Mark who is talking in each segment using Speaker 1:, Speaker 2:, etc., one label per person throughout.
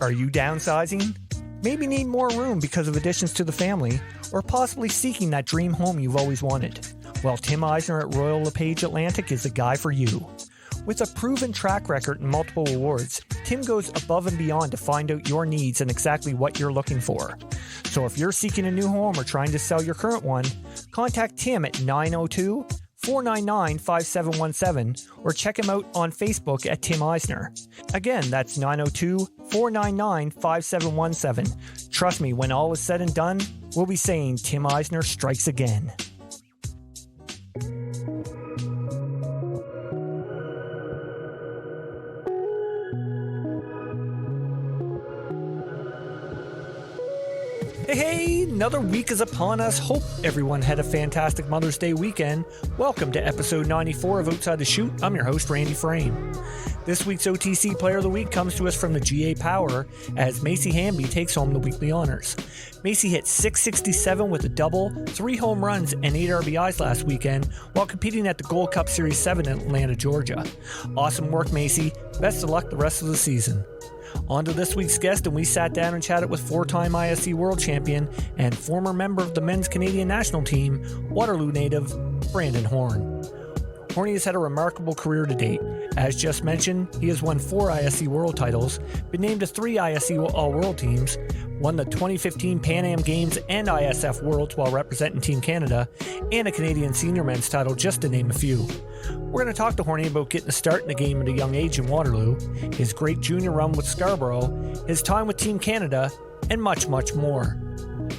Speaker 1: Are you downsizing? Maybe need more room because of additions to the family, or possibly seeking that dream home you've always wanted? Well, Tim Eisner at Royal LePage Atlantic is the guy for you. With a proven track record and multiple awards, Tim goes above and beyond to find out your needs and exactly what you're looking for. So if you're seeking a new home or trying to sell your current one, contact Tim at 902-499-5717 or check him out on Facebook at Tim Eisner. Again, that's 902-499-5717. Trust me, when all is said and done, we'll be saying Tim Eisner strikes again. Hey, another week is upon us. Hope everyone had a fantastic Mother's Day weekend. Welcome to episode 94 of Outside the Chute. I'm your host, Randy Frame. This week's OTC Player of the Week comes to us from the GA Power as Macy Hamby takes home the weekly honors. Macy hit .667 with a double, 3 home runs, and 8 RBIs last weekend while competing at the Gold Cup Series 7 in Atlanta, Georgia. Awesome work, Macy. Best of luck the rest of the season. On to this week's guest, and we sat down and chatted with 4-time ISC World Champion and former member of the men's Canadian national team, Waterloo native Brandon Horn. Horny has had a remarkable career to date. As just mentioned, he has won 4 ISC World Titles, been named to 3 ISC All World Teams, won the 2015 Pan Am Games and ISF Worlds while representing Team Canada, and a Canadian Senior Men's title, just to name a few. We're going to talk to Horny about getting a start in the game at a young age in Waterloo, his great junior run with Scarborough, his time with Team Canada, and much, much more.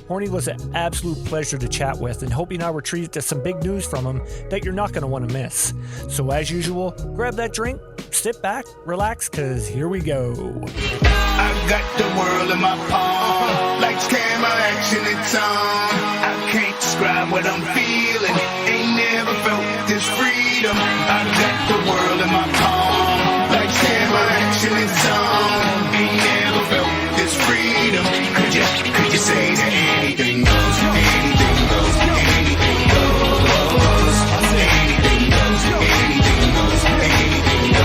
Speaker 1: Horny was an absolute pleasure to chat with, and Hopey and I were treated to some big news from him that you're not going to want to miss. So as usual, grab that drink, sit back, relax, because here we go.
Speaker 2: I've got the world in my palm, like camera action, it's on. I can't describe what I'm feeling, ain't never felt this freedom. I've got the world in my palm, like camera action, it's on. Ain't never felt this freedom. Could you say that anything goes, anything goes, anything goes, anything goes, anything goes, anything goes.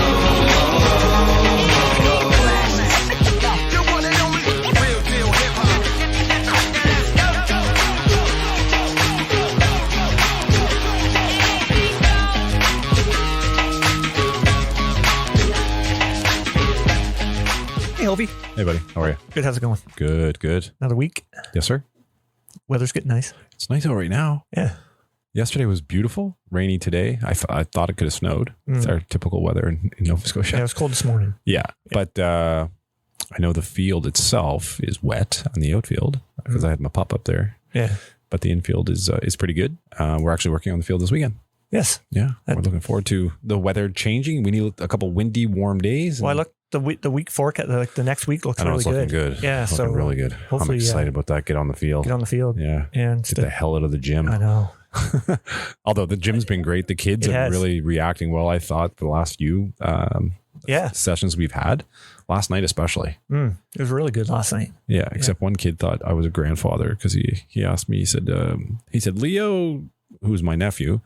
Speaker 1: Hopey.
Speaker 3: Hey, buddy. How are you?
Speaker 1: Good, how's it going?
Speaker 3: Good, good.
Speaker 1: Another week?
Speaker 3: Yes, sir.
Speaker 1: Weather's getting nice.
Speaker 3: It's nice out right now.
Speaker 1: Yeah.
Speaker 3: Yesterday was beautiful. Rainy today. I thought it could have snowed. It's our typical weather in Nova Scotia.
Speaker 1: Yeah, it was cold this morning.
Speaker 3: Yeah. But I know the field itself is wet on the outfield because I had my pup up there.
Speaker 1: Yeah.
Speaker 3: But the infield is pretty good. We're actually working on the field this weekend.
Speaker 1: Yes.
Speaker 3: Yeah. We're looking forward to the weather changing. We need a couple windy, warm days.
Speaker 1: Well, I looked the week forecast, like the next week looks really
Speaker 3: looking
Speaker 1: good. Yeah,
Speaker 3: it's
Speaker 1: so
Speaker 3: looking really good. I'm excited about that. Get on the field.
Speaker 1: Get on the field.
Speaker 3: Yeah.
Speaker 1: And
Speaker 3: get the hell out of the gym.
Speaker 1: I know.
Speaker 3: Although the gym's been great. The kids are really reacting well, I thought, for the last few sessions we've had. Last night especially. It
Speaker 1: was really good last night.
Speaker 3: Yeah, except one kid thought I was a grandfather because he asked me, he said, Leo, who's my nephew,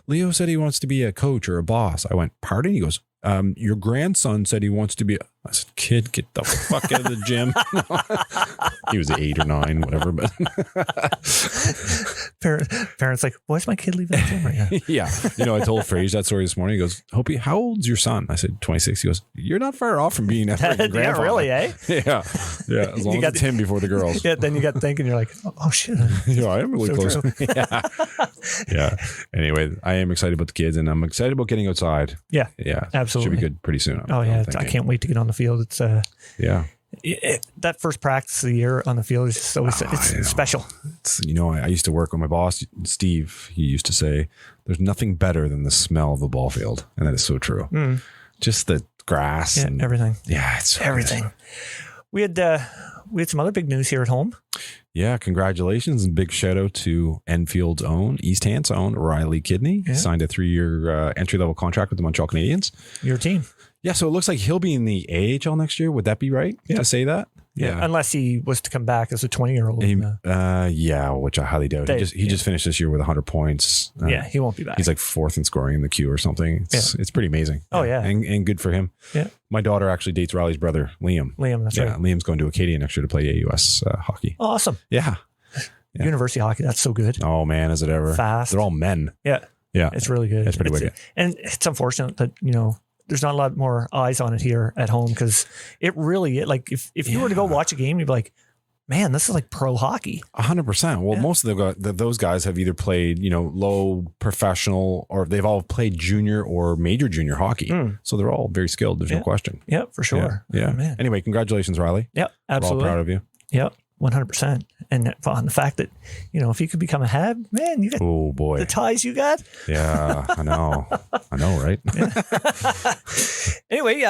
Speaker 3: Leo said he wants to be a coach or a boss. I went, pardon? He goes, your grandson said he wants to be. I said, kid, get the fuck out of the gym. He was 8 or 9, whatever. But
Speaker 1: parents like, why's my kid leaving the gym right now?
Speaker 3: Yeah. I told Frage that story this morning. He goes, Hopey, how old's your son? I said, 26. He goes, you're not far off from being a grandfather.
Speaker 1: Yeah, really, eh?
Speaker 3: Yeah. Yeah. As long as it's him before the girls.
Speaker 1: Yeah. Then you got thinking, you're like, oh shit.
Speaker 3: Yeah, I am really close.
Speaker 1: Yeah.
Speaker 3: Yeah. Anyway, I am excited about the kids, and I'm excited about getting outside.
Speaker 1: Yeah.
Speaker 3: Yeah.
Speaker 1: Absolutely.
Speaker 3: Should be good pretty soon.
Speaker 1: Oh yeah. I can't wait to get on the field. It's that first practice of the year on the field is just always it's special.
Speaker 3: It's, I used to work with my boss, Steve. He used to say, there's nothing better than the smell of the ball field. And that is so true. Just the grass and
Speaker 1: everything.
Speaker 3: Yeah. It's so
Speaker 1: everything.
Speaker 3: Good.
Speaker 1: We had some other big news here at home.
Speaker 3: Yeah, congratulations and big shout out to Enfield's own, East Hants' own Riley Kidney. Yeah. Signed a 3-year entry-level contract with the Montreal Canadiens.
Speaker 1: Your team.
Speaker 3: Yeah, so it looks like he'll be in the AHL next year. Would that be right to say that? Yeah.
Speaker 1: Unless he was to come back as a 20-year-old.
Speaker 3: Yeah, which I highly doubt. He just finished this year with 100 points.
Speaker 1: He won't be back.
Speaker 3: He's like 4th in scoring in the queue or something. It's pretty amazing.
Speaker 1: Oh, yeah.
Speaker 3: And good for him.
Speaker 1: Yeah.
Speaker 3: My daughter actually dates Riley's brother, Liam.
Speaker 1: That's right.
Speaker 3: Liam's going to Acadia next year to play AUS hockey.
Speaker 1: Awesome.
Speaker 3: Yeah.
Speaker 1: University hockey, that's so good.
Speaker 3: Oh, man, is it ever.
Speaker 1: Fast.
Speaker 3: They're all men.
Speaker 1: Yeah.
Speaker 3: Yeah.
Speaker 1: It's really good.
Speaker 3: It's pretty wicked.
Speaker 1: And it's unfortunate that, there's not a lot more eyes on it here at home because it really, like, if you were to go watch a game, you'd be like, man, this is like pro hockey.
Speaker 3: 100%. Well, most of those guys have either played, low professional, or they've all played junior or major junior hockey. So they're all very skilled. There's no question.
Speaker 1: Yeah, for sure.
Speaker 3: Yeah.
Speaker 1: Oh, man.
Speaker 3: Anyway, congratulations, Riley.
Speaker 1: Yeah, absolutely.
Speaker 3: We're all proud of you.
Speaker 1: Yep. 100%. And on the fact that, if you could become a Hab, man, you got the ties you got.
Speaker 3: Yeah, I know. Right?
Speaker 1: Anyway,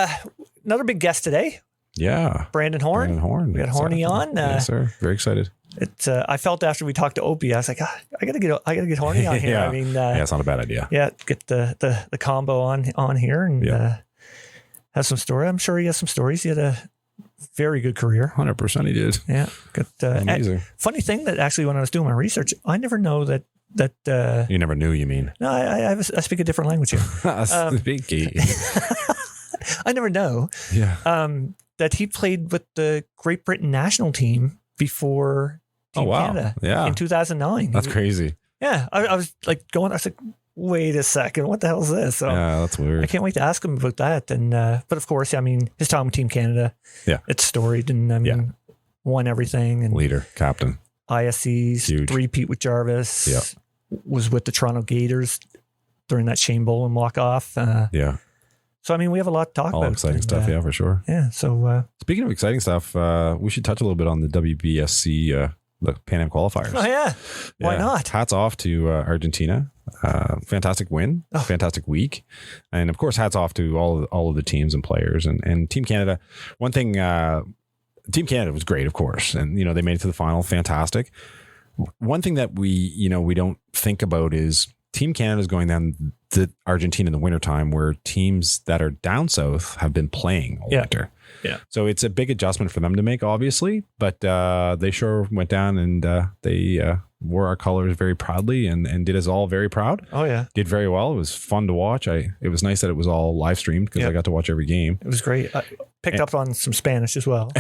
Speaker 1: another big guest today.
Speaker 3: Yeah.
Speaker 1: Brandon Horn. We got Horny on.
Speaker 3: Yes, sir. Very excited.
Speaker 1: I felt after we talked to Opie, I was like, I gotta get Horny on here.
Speaker 3: Yeah.
Speaker 1: I mean,
Speaker 3: it's not a bad idea.
Speaker 1: Yeah, get the combo on here and have some story. I'm sure he has some stories. He had a very good career.
Speaker 3: 100% he did.
Speaker 1: Yeah.
Speaker 3: Amazing.
Speaker 1: Funny thing that actually when I was doing my research, I never know that
Speaker 3: you never knew, you mean?
Speaker 1: No, I speak a different language here. I never know.
Speaker 3: Yeah.
Speaker 1: That he played with the Great Britain national team before Team Canada in 2009.
Speaker 3: That's crazy.
Speaker 1: Yeah. I was like I was like, wait a second, what the hell is this? So
Speaker 3: yeah, that's weird.
Speaker 1: I can't wait to ask him about that. And but of course, I mean, his time with Team Canada, it's storied, and I mean, won everything. And
Speaker 3: leader, captain,
Speaker 1: ISC's three-peat with Jarvis. Was with the Toronto Gators during that Shane Bowen walk-off. So I mean, we have a lot to talk about.
Speaker 3: All exciting stuff, for sure.
Speaker 1: Yeah. So
Speaker 3: speaking of exciting stuff, we should touch a little bit on the WBSC, the Pan Am qualifiers.
Speaker 1: Oh yeah, why not?
Speaker 3: Hats off to Argentina. Fantastic win, fantastic week, and of course, hats off to all of the teams and players and Team Canada. One thing, Team Canada was great, of course, and they made it to the final. Fantastic. One thing that we don't think about is Team Canada is going down to Argentina in the wintertime, where teams that are down south have been playing all winter. Yeah. So it's a big adjustment for them to make, obviously, but they sure went down and they wore our colors very proudly and did us all very proud.
Speaker 1: Oh, yeah.
Speaker 3: Did very well. It was fun to watch. It was nice that it was all live streamed because I got to watch every game.
Speaker 1: It was great. I picked up on some Spanish as well.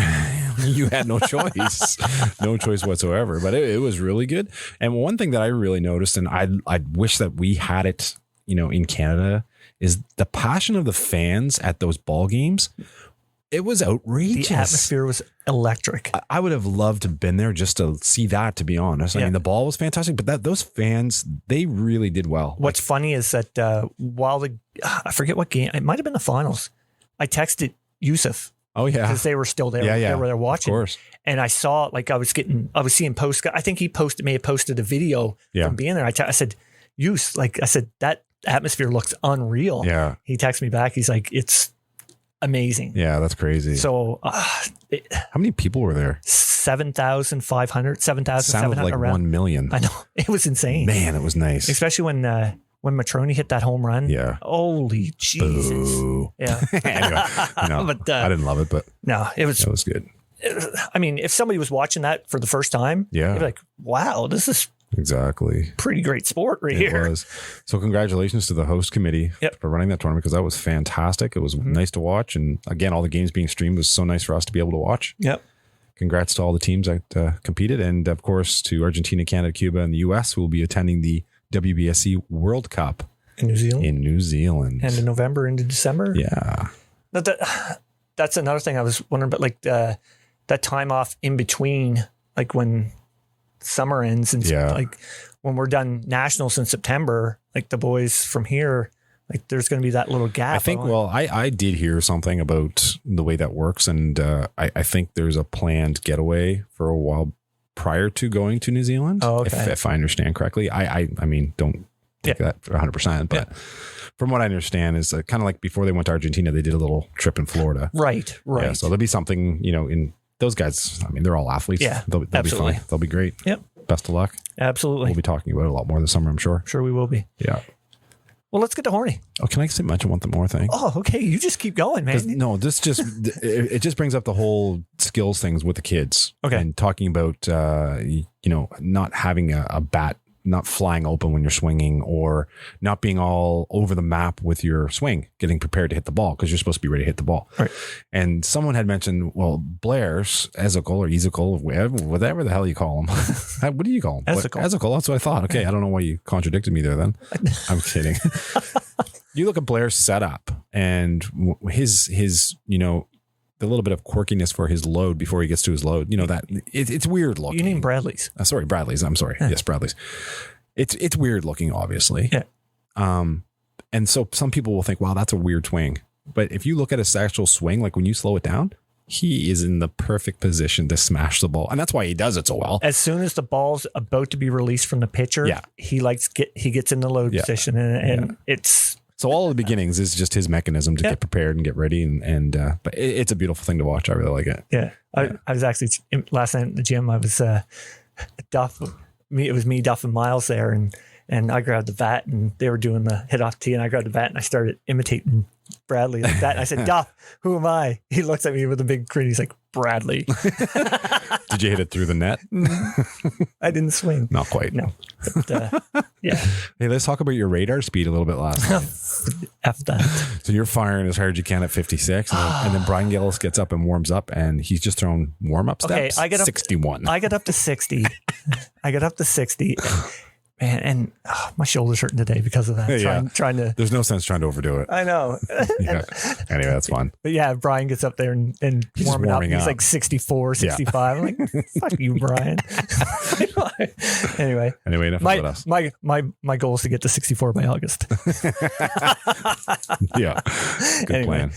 Speaker 3: You had no choice, no choice whatsoever, but it was really good. And one thing that I really noticed, and I wish that we had it, in Canada, is the passion of the fans at those ball games. It was outrageous.
Speaker 1: The atmosphere was electric.
Speaker 3: I would have loved to have been there just to see that, to be honest. I mean, the ball was fantastic, but those fans, they really did well.
Speaker 1: What's funny is that while I forget what game, it might have been the finals, I texted Yusuf. Oh, yeah. Because they were still there. Yeah. They were there watching. Of course. And I saw, I was seeing posts. I think he may have posted a video from being there. I said, Yus, that atmosphere looks unreal. Yeah. He texted me back. He's like, it's amazing.
Speaker 3: Yeah, that's crazy.
Speaker 1: So,
Speaker 3: how many people were there?
Speaker 1: 7,500, 7,700.
Speaker 3: Sounded like
Speaker 1: around.
Speaker 3: 1 million.
Speaker 1: I know. It was insane.
Speaker 3: Man, it was nice.
Speaker 1: Especially when Matroni hit that home run. Yeah. Holy Jesus.
Speaker 3: Boo.
Speaker 1: Yeah.
Speaker 3: Anyway, but, I didn't love it, but
Speaker 1: no, it was
Speaker 3: good.
Speaker 1: I mean, if somebody was watching that for the first time, they'd be like, wow, this is
Speaker 3: exactly
Speaker 1: pretty great sport here.
Speaker 3: It was. So congratulations to the host committee for running that tournament, because that was fantastic. It was nice to watch. And again, all the games being streamed was so nice for us to be able to watch.
Speaker 1: Yep.
Speaker 3: Congrats to all the teams that competed. And of course, to Argentina, Canada, Cuba, and the US, who will be attending the WBSC World Cup
Speaker 1: in New Zealand.
Speaker 3: And
Speaker 1: in November into December.
Speaker 3: Yeah.
Speaker 1: That's another thing I was wondering about, that time off in between, when summer ends and when we're done nationals in September, the boys from here, there's going to be that little gap.
Speaker 3: I think, I did hear something about the way that works. And I think there's a planned getaway for a while prior to going to New Zealand.
Speaker 1: Oh, okay.
Speaker 3: If I understand correctly. I mean, don't take that for 100%, but from what I understand is kind of like before they went to Argentina, they did a little trip in Florida.
Speaker 1: Right.
Speaker 3: Yeah, so there'll be something, in those guys. I mean, they're all athletes.
Speaker 1: Yeah,
Speaker 3: they'll be fine. They'll be great.
Speaker 1: Yep.
Speaker 3: Best of luck.
Speaker 1: Absolutely.
Speaker 3: We'll be talking about it a lot more this summer, I'm sure.
Speaker 1: Sure we will be.
Speaker 3: Yeah.
Speaker 1: Well, let's get to Horny.
Speaker 3: Oh, can I mention one more thing?
Speaker 1: Oh, okay. You just keep going, man.
Speaker 3: No, this just it just brings up the whole skills things with the kids.
Speaker 1: Okay.
Speaker 3: And talking about not having a bat, not flying open when you're swinging, or not being all over the map with your swing, getting prepared to hit the ball because you're supposed to be ready to hit the ball.
Speaker 1: Right.
Speaker 3: And someone had mentioned, well, Blair's Ezekiel, whatever the hell you call him. What do you call him?
Speaker 1: Ezekiel.
Speaker 3: Ezekiel. That's what I thought. Okay. I don't know why you contradicted me there then. I'm kidding. You look at Blair's setup and his the little bit of quirkiness for his load before he gets to his load, that it's weird looking.
Speaker 1: You mean Bradley's?
Speaker 3: Sorry, Bradley's. I'm sorry.
Speaker 1: Yeah.
Speaker 3: Yes, Bradley's. It's weird looking, obviously.
Speaker 1: Yeah.
Speaker 3: And so some people will think, wow, that's a weird swing. But if you look at his actual swing, like when you slow it down, he is in the perfect position to smash the ball. And that's why he does it so well.
Speaker 1: As soon as the ball's about to be released from the pitcher, he gets in the load position and it's...
Speaker 3: So all of the beginnings is just his mechanism to get prepared and get ready. But it's a beautiful thing to watch. I really like it.
Speaker 1: Yeah. I was actually last night in the gym. I was Duff. It was me, Duff, and Miles there, and I grabbed the bat, and they were doing the hit off tee, and I grabbed the bat, and I started imitating Bradley like that. And I said, "Duff, who am I?" He looks at me with a big grin. He's like, "Bradley."
Speaker 3: Did you hit it through the net?
Speaker 1: I didn't swing.
Speaker 3: Not quite.
Speaker 1: No. But, yeah.
Speaker 3: Hey, let's talk about your radar speed a little bit last night.
Speaker 1: F that.
Speaker 3: So you're firing as hard as you can at 56, and then Brian Gillis gets up and warms up, and he's just throwing warm-up steps.
Speaker 1: Okay, I get up
Speaker 3: 61.
Speaker 1: I get up to 60. Man, and my shoulder's hurting today because of that. Trying to.
Speaker 3: There's no sense trying to overdo it.
Speaker 1: I know.
Speaker 3: Yeah. Anyway, that's fun.
Speaker 1: But yeah, Brian gets up there and
Speaker 3: He's
Speaker 1: warming up.
Speaker 3: warming
Speaker 1: He's
Speaker 3: up.
Speaker 1: like 64, 65. I'm like, fuck you, Brian. Anyway, enough about us. My goal is to get to 64 by August.
Speaker 3: Yeah. Good plan.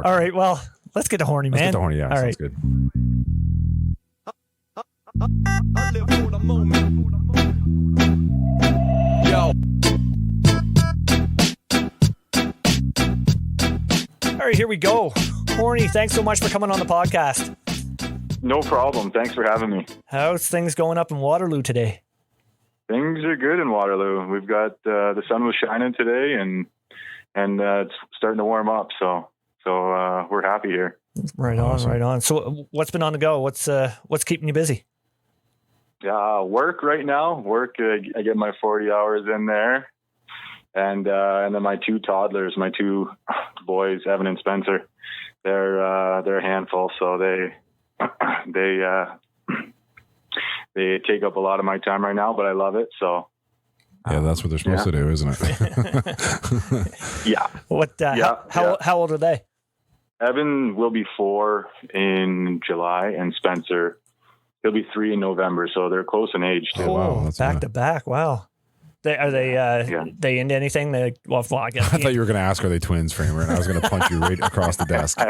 Speaker 1: All right. Well, let's get to Horny, man.
Speaker 3: Let's get to Horny. Yeah.
Speaker 1: All
Speaker 3: Sounds
Speaker 1: right.
Speaker 3: good.
Speaker 4: I live for the moment. Yo.
Speaker 1: All right, here we go. Horny, thanks so much for coming on the podcast.
Speaker 5: No problem. Thanks for having me.
Speaker 1: How's things going up in Waterloo today?
Speaker 5: Things are good in Waterloo. We've got the sun was shining today, and it's starting to warm up. So we're happy here.
Speaker 1: Right on, right on. So, what's been on the go? What's keeping you busy?
Speaker 5: Work right now. I get my 40 hours in there, and then my two toddlers, my two boys, Evan and Spencer. They're a handful. So they take up a lot of my time right now, but I love it. So
Speaker 3: yeah, that's what they're supposed to do, isn't it?
Speaker 5: Yeah.
Speaker 1: How old are they?
Speaker 5: Evan will be 4 in July, and Spencer, he'll be 3 in November. So they're close in age too.
Speaker 3: Oh, wow. That's
Speaker 1: back to back. Wow. They into anything? I guess.
Speaker 3: I thought you were going to ask, are they twins, Framer? And I was going to punch you right across the desk.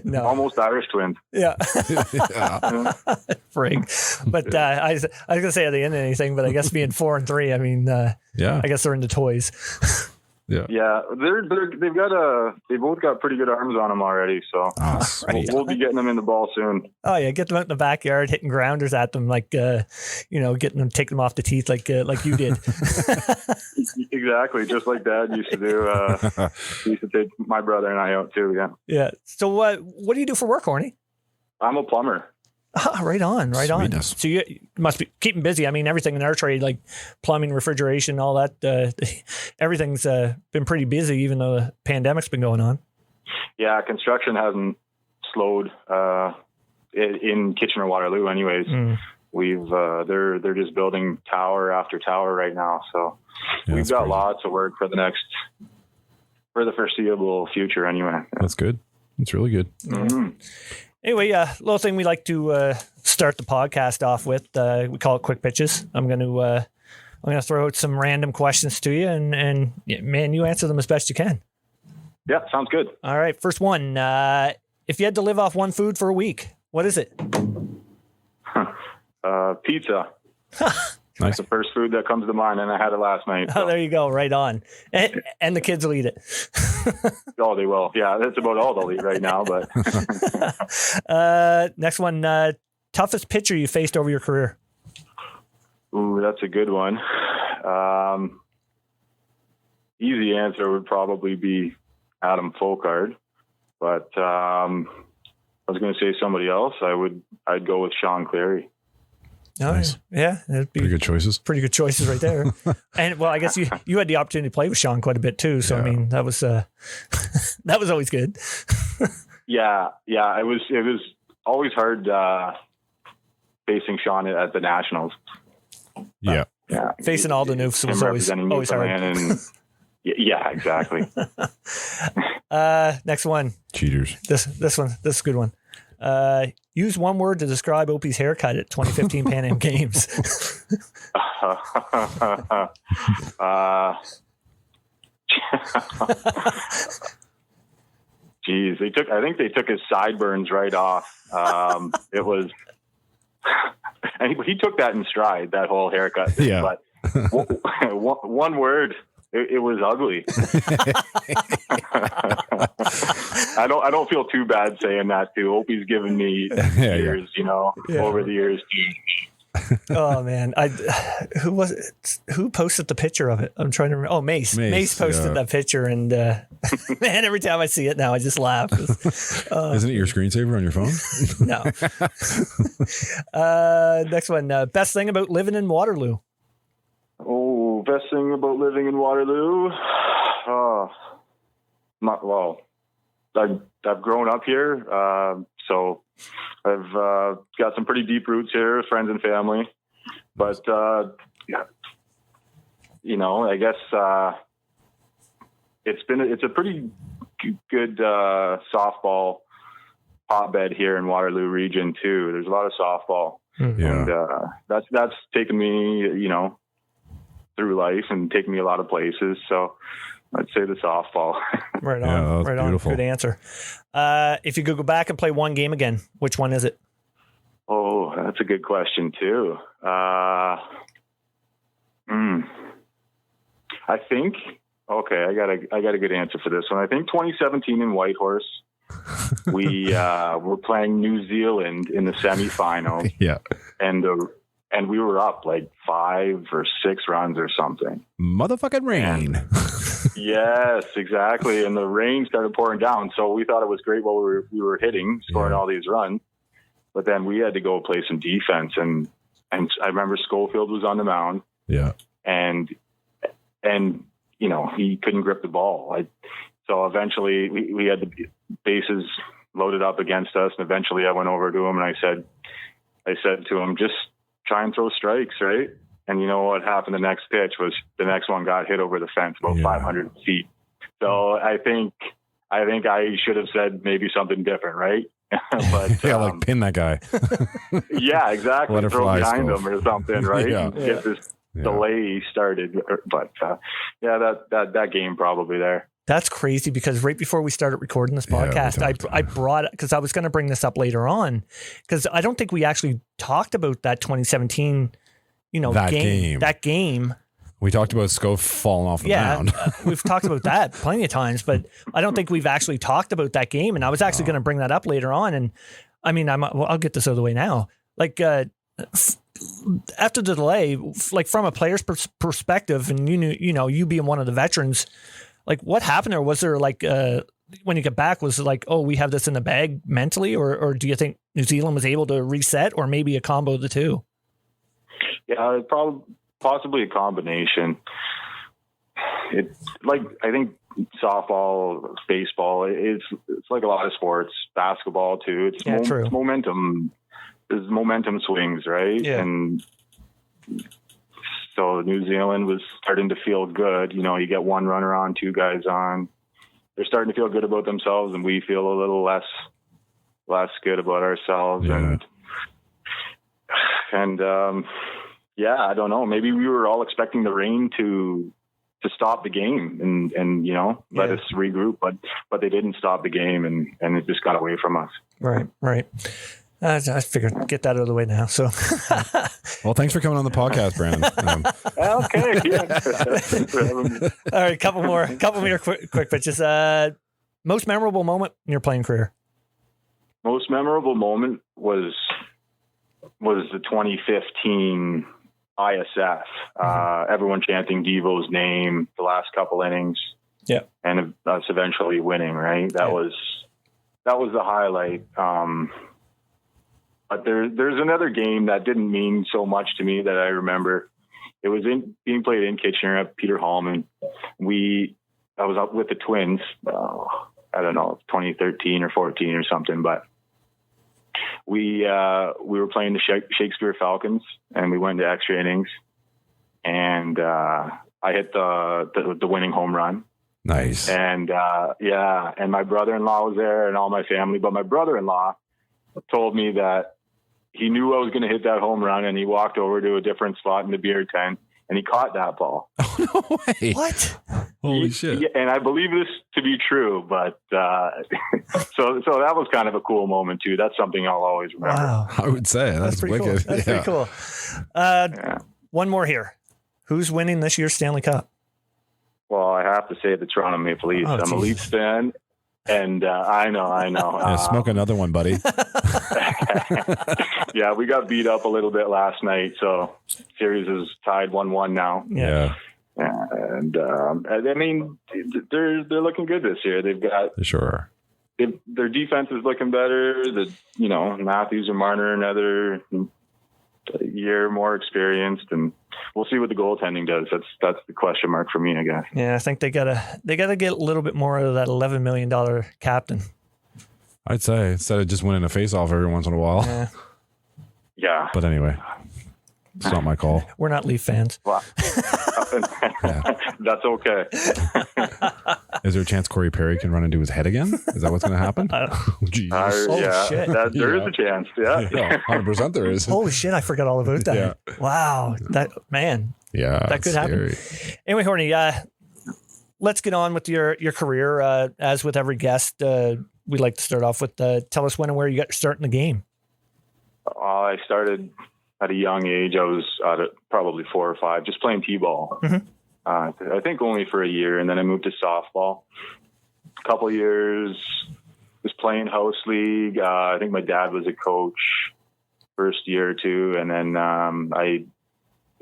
Speaker 1: No.
Speaker 5: Almost Irish twins.
Speaker 1: Yeah.
Speaker 3: Yeah.
Speaker 1: Frig. But I was going to say, are they into anything? But I guess being 4 and 3, I mean,
Speaker 3: Yeah.
Speaker 1: I guess they're into toys.
Speaker 3: Yeah.
Speaker 5: Yeah, they've both got pretty good arms on them already. So we'll be getting them in the ball soon.
Speaker 1: Oh yeah, get them out in the backyard, hitting grounders at them, like getting them, take them off the teeth, like you did.
Speaker 5: Exactly, just like Dad used to do. He used to take my brother and I out too. Yeah.
Speaker 1: Yeah. So what do you do for work, Horny?
Speaker 5: I'm a plumber.
Speaker 1: Ah, right on.
Speaker 3: Sweetness.
Speaker 1: So you must be keeping busy. I mean, everything in our trade, like plumbing, refrigeration, all that, everything's been pretty busy, even though the pandemic's been going on.
Speaker 5: Yeah, construction hasn't slowed in Kitchener-Waterloo anyways. They're just building tower after tower right now. So we've got lots of work for the foreseeable future anyway.
Speaker 3: That's good. That's really good.
Speaker 5: Mm-hmm.
Speaker 1: Anyway, little thing we like to start the podcast off with. We call it quick pitches. I'm going to throw out some random questions to you, and man, you answer them as best you can.
Speaker 5: Yeah, sounds good.
Speaker 1: All right, first one. If you had to live off one food for a week, what is it?
Speaker 5: Pizza.
Speaker 3: Nice.
Speaker 5: That's the first food that comes to mind, and I had it last night.
Speaker 1: So. Oh, there you go. Right on. And the kids will eat it.
Speaker 5: Oh, they will. Yeah, that's about all they'll eat right now. But
Speaker 1: next one. Toughest pitcher you faced over your career?
Speaker 5: Ooh, that's a good one. easy answer would probably be Adam Folkard, but I was going to say somebody else. I'd go with Sean Cleary.
Speaker 1: Oh,
Speaker 3: Nice.
Speaker 1: Yeah, that'd be
Speaker 3: Pretty good choices.
Speaker 1: pretty good choices right there. And well, I guess you had the opportunity to play with Sean quite a bit too. So I
Speaker 3: Yeah.
Speaker 1: mean, that was that was always good.
Speaker 5: Yeah. It was always hard facing Sean at the Nationals.
Speaker 3: Yeah.
Speaker 5: Yeah,
Speaker 1: Facing Alden Oofs was always hard.
Speaker 5: And, yeah, exactly.
Speaker 1: Next one.
Speaker 3: Cheaters.
Speaker 1: This one. This is a good one. Use one word to describe Opie's haircut at 2015 Pan Am Games.
Speaker 5: Geez, I think they took his sideburns right off. It was, and he took that in stride, that whole haircut thing.
Speaker 3: Yeah.
Speaker 5: But one word, it was ugly. I don't feel too bad saying that too. Opie's given me years, over the years.
Speaker 1: Oh man, who was it? Who posted the picture of it? I'm trying to remember. Oh, Mace posted that picture, and man, every time I see it now, I just laugh.
Speaker 3: Isn't it your screensaver on your phone?
Speaker 1: No. Next one. Best thing about living in Waterloo.
Speaker 5: Oh, best thing about living in Waterloo. I've grown up here, so I've got some pretty deep roots here, friends and family. But I guess it's a pretty good softball hotbed here in Waterloo region too. There's a lot of softball, and that's taken me, through life and taken me a lot of places. So I'd say the softball.
Speaker 1: Right on.
Speaker 3: Yeah,
Speaker 1: right
Speaker 3: beautiful.
Speaker 1: on. Good answer. If you could go back and play one game again, which one is it?
Speaker 5: Oh, that's a good question too. I think, okay, I got a good answer for this one. I think 2017 in Whitehorse, we were playing New Zealand in the semifinals.
Speaker 3: Yeah.
Speaker 5: And we were up like 5 or 6 runs or something.
Speaker 3: Motherfucking rain.
Speaker 5: Yes, exactly. And the rain started pouring down. So we thought it was great while we were hitting, scoring all these runs. But then we had to go play some defense. And I remember Schofield was on the mound.
Speaker 3: Yeah.
Speaker 5: And he couldn't grip the ball. So eventually we had the bases loaded up against us. And eventually I went over to him and I said to him, just try and throw strikes, right? And you know what happened? The next pitch was the next one got hit over the fence about 500 feet. So I think I should have said maybe something different, right? But
Speaker 3: like pin that guy.
Speaker 5: Yeah, exactly.
Speaker 3: Let it
Speaker 5: Throw
Speaker 3: fly,
Speaker 5: behind
Speaker 3: Stove.
Speaker 5: him or something, right?
Speaker 3: Yeah.
Speaker 5: And get this delay started. But that game probably there.
Speaker 1: That's crazy because right before we started recording this podcast, I brought it because I was going to bring this up later on because I don't think we actually talked about that 2017, that game.
Speaker 3: We talked about Scove falling off the mound.
Speaker 1: We've talked about that plenty of times, but I don't think we've actually talked about that game. And I was actually going to bring that up later on. And I mean, I'll get this out of the way now. Like after the delay, like from a player's perspective, and you being one of the veterans. Like what happened there? Was there like, when you get back, was it like, oh, we have this in the bag mentally? Or do you think New Zealand was able to reset or maybe a combo of the two?
Speaker 5: Yeah, possibly a combination. It's like, I think softball, baseball, it's like a lot of sports, basketball too. It's momentum. There's momentum swings, right?
Speaker 1: Yeah.
Speaker 5: And so New Zealand was starting to feel good. You get one runner on, 2 guys on. They're starting to feel good about themselves, and we feel a little less good about ourselves.
Speaker 3: Yeah.
Speaker 5: And I don't know. Maybe we were all expecting the rain to stop the game and let us regroup, but they didn't stop the game, and it just got away from us.
Speaker 1: Right. I figured get that out of the way now. So,
Speaker 3: well, thanks for coming on the podcast, Brandon.
Speaker 5: Okay.
Speaker 1: All right, couple more quick pitches. Most memorable moment in your playing career?
Speaker 5: Most memorable moment was the 2015 ISF. Everyone chanting Devo's name the last couple innings.
Speaker 1: Yeah.
Speaker 5: And us eventually winning, right? That was the highlight. But there's another game that didn't mean so much to me that I remember. It was being played in Kitchener at Peter Hallman. I was up with the Twins. I don't know, 2013 or 14 or something, but we were playing the Shakespeare Falcons, and we went to extra innings, and I hit the winning home run.
Speaker 3: Nice.
Speaker 5: And and my brother-in-law was there and all my family, but my brother-in-law told me that he knew I was going to hit that home run, and he walked over to a different spot in the beer tent, and he caught that ball.
Speaker 3: Oh, no way.
Speaker 1: What?
Speaker 3: Holy shit.
Speaker 5: Yeah, and I believe this to be true, but so that was kind of a cool moment too. That's something I'll always remember.
Speaker 1: Wow.
Speaker 3: I would say that's
Speaker 1: pretty
Speaker 3: wicked.
Speaker 1: cool. That's pretty cool. One more here. Who's winning this year's Stanley Cup?
Speaker 5: Well, I have to say the Toronto Maple Leafs. I'm a Leafs fan, and I know.
Speaker 3: Yeah, smoke another one, buddy.
Speaker 5: Yeah, we got beat up a little bit last night, so series is tied 1-1 now.
Speaker 3: Yeah.
Speaker 5: And I mean, they're looking good this year. They've got
Speaker 3: They sure are.
Speaker 5: their defense is looking better. Matthews and Marner another year more experienced, and we'll see what the goaltending does. That's the question mark for me, I guess.
Speaker 1: Yeah, I think they gotta get a little bit more of that $11 million captain.
Speaker 3: I'd say instead of just winning a face-off every once in a while.
Speaker 5: Yeah.
Speaker 3: But anyway, it's not my call.
Speaker 1: We're not Leaf fans.
Speaker 5: Well, that's okay.
Speaker 3: Is there a chance Corey Perry can run into his head again? Is that what's going to happen?
Speaker 1: Shit.
Speaker 5: There is a chance. Yeah.
Speaker 3: 100% there is.
Speaker 1: Holy shit, I forgot all about that.
Speaker 3: Yeah.
Speaker 1: Wow. That could happen. Anyway, Horny, let's get on with your career. As with every guest, we'd like to start off with tell us when and where you got your start in the game.
Speaker 5: I started at a young age. I was at probably 4 or 5, just playing t-ball.
Speaker 1: Mm-hmm.
Speaker 5: I think only for a year, and then I moved to softball. A couple of years, was playing house league. I think my dad was a coach first year or two, and then I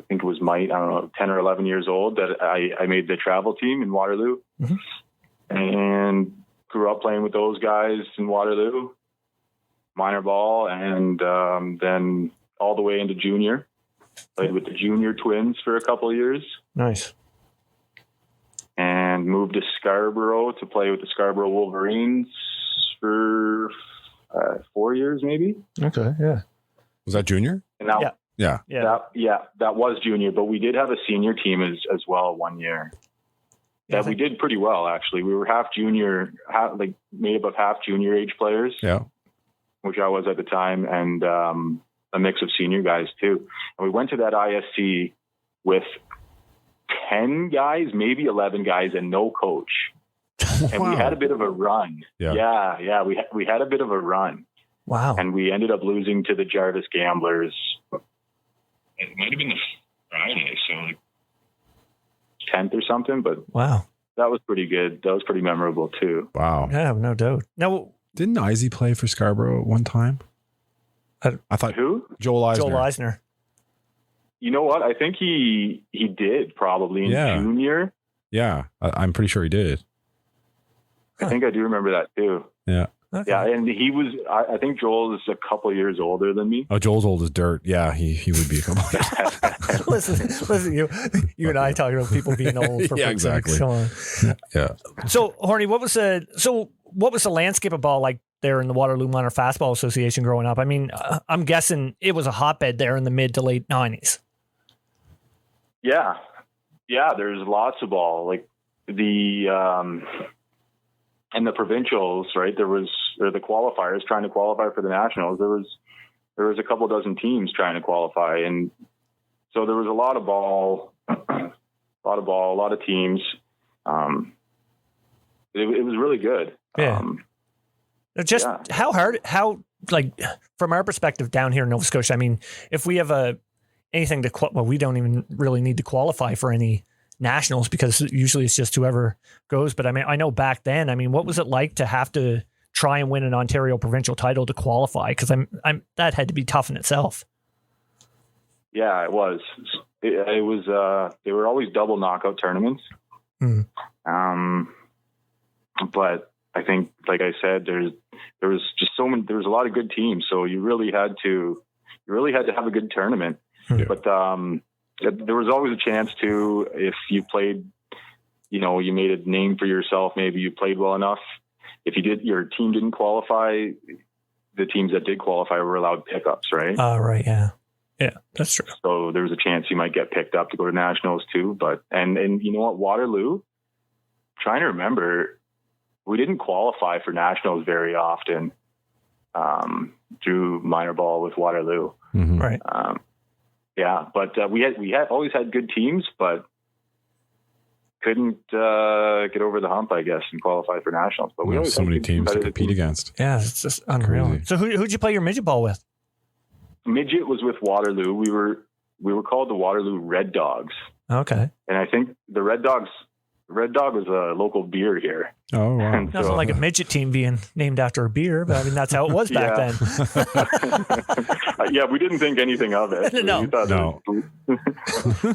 Speaker 5: think it was 10 or 11 years old that I made the travel team in Waterloo, and grew up playing with those guys in Waterloo, minor ball, and then all the way into junior. Played with the junior Twins for a couple of years.
Speaker 1: Nice.
Speaker 5: And moved to Scarborough to play with the Scarborough Wolverines for 4 years, maybe.
Speaker 1: Okay, yeah.
Speaker 3: Was that junior?
Speaker 5: And that,
Speaker 3: Yeah.
Speaker 5: That was junior, but we did have a senior team as well 1 year.
Speaker 1: Yeah,
Speaker 5: we did pretty well, actually. We were half junior, made up of half junior age players.
Speaker 3: Yeah.
Speaker 5: Which I was at the time, and a mix of senior guys too. And we went to that ISC with 10 guys, maybe 11 guys, and no coach. And we had a bit of a run. Yeah. We had a bit of a run.
Speaker 1: Wow.
Speaker 5: And we ended up losing to the Jarvis Gamblers. It might have been the Friday, so 10th or something, but
Speaker 1: wow, that
Speaker 5: was pretty good. That was pretty memorable too.
Speaker 3: Wow.
Speaker 1: Yeah, no doubt. Now,
Speaker 3: didn't Izzy play for Scarborough at one time? I thought
Speaker 5: who?
Speaker 3: Joel Eisner.
Speaker 1: Joel Eisner.
Speaker 5: You know what? I think he did probably in junior.
Speaker 3: Yeah, I'm pretty sure he did.
Speaker 5: I think I do remember that too.
Speaker 3: Yeah.
Speaker 1: Okay.
Speaker 5: Yeah, and he was. I think Joel is a couple years older than me.
Speaker 3: Oh, Joel's old as dirt. Yeah, he would be a couple.
Speaker 1: listen, you and I talking about people being old. For
Speaker 3: yeah, exactly. Yeah.
Speaker 1: So, Horny, what was the landscape of ball like there in the Waterloo Minor Fastball Association growing up? I mean, I'm guessing it was a hotbed there in the mid to late 90s.
Speaker 5: Yeah. There's lots of ball, like and the provincials, right? There the qualifiers trying to qualify for the nationals. There was a couple dozen teams trying to qualify, and so there was a lot of ball, a lot of teams. It was really good.
Speaker 1: Yeah. How from our perspective down here in Nova Scotia, I mean, if we have anything we don't even really need to qualify for any nationals because usually it's just whoever goes. But I mean, I know back then, I mean, what was it like to have to try and win an Ontario provincial title to qualify? Because that had to be tough in itself.
Speaker 5: Yeah, it was. it was they were always double knockout tournaments. But I think, like I said, there was a lot of good teams, so you really had to have a good tournament. But there was always a chance to, if you played, you made a name for yourself, maybe you played well enough. If your team didn't qualify, the teams that did qualify were allowed pickups, right?
Speaker 1: Right. Yeah. Yeah, that's true.
Speaker 5: So there was a chance you might get picked up to go to nationals too. But, and you know what, Waterloo, trying to remember, we didn't qualify for nationals very often through minor ball with Waterloo.
Speaker 1: Right.
Speaker 5: But we had always had good teams, but couldn't get over the hump, I guess, and qualify for nationals. But we always
Speaker 3: so many teams to compete against.
Speaker 1: Yeah, it's just unreal.
Speaker 3: Crazy.
Speaker 1: So who'd you play your midget ball with?
Speaker 5: Midget was with Waterloo. We were called the Waterloo Red Dogs.
Speaker 1: Okay.
Speaker 5: And I think the Red Dog was a local beer here.
Speaker 3: Oh, wow.
Speaker 5: And
Speaker 1: Doesn't like a midget team being named after a beer, but I mean, that's how it was back then.
Speaker 5: Yeah, we didn't think anything of it.
Speaker 1: No.
Speaker 5: We thought the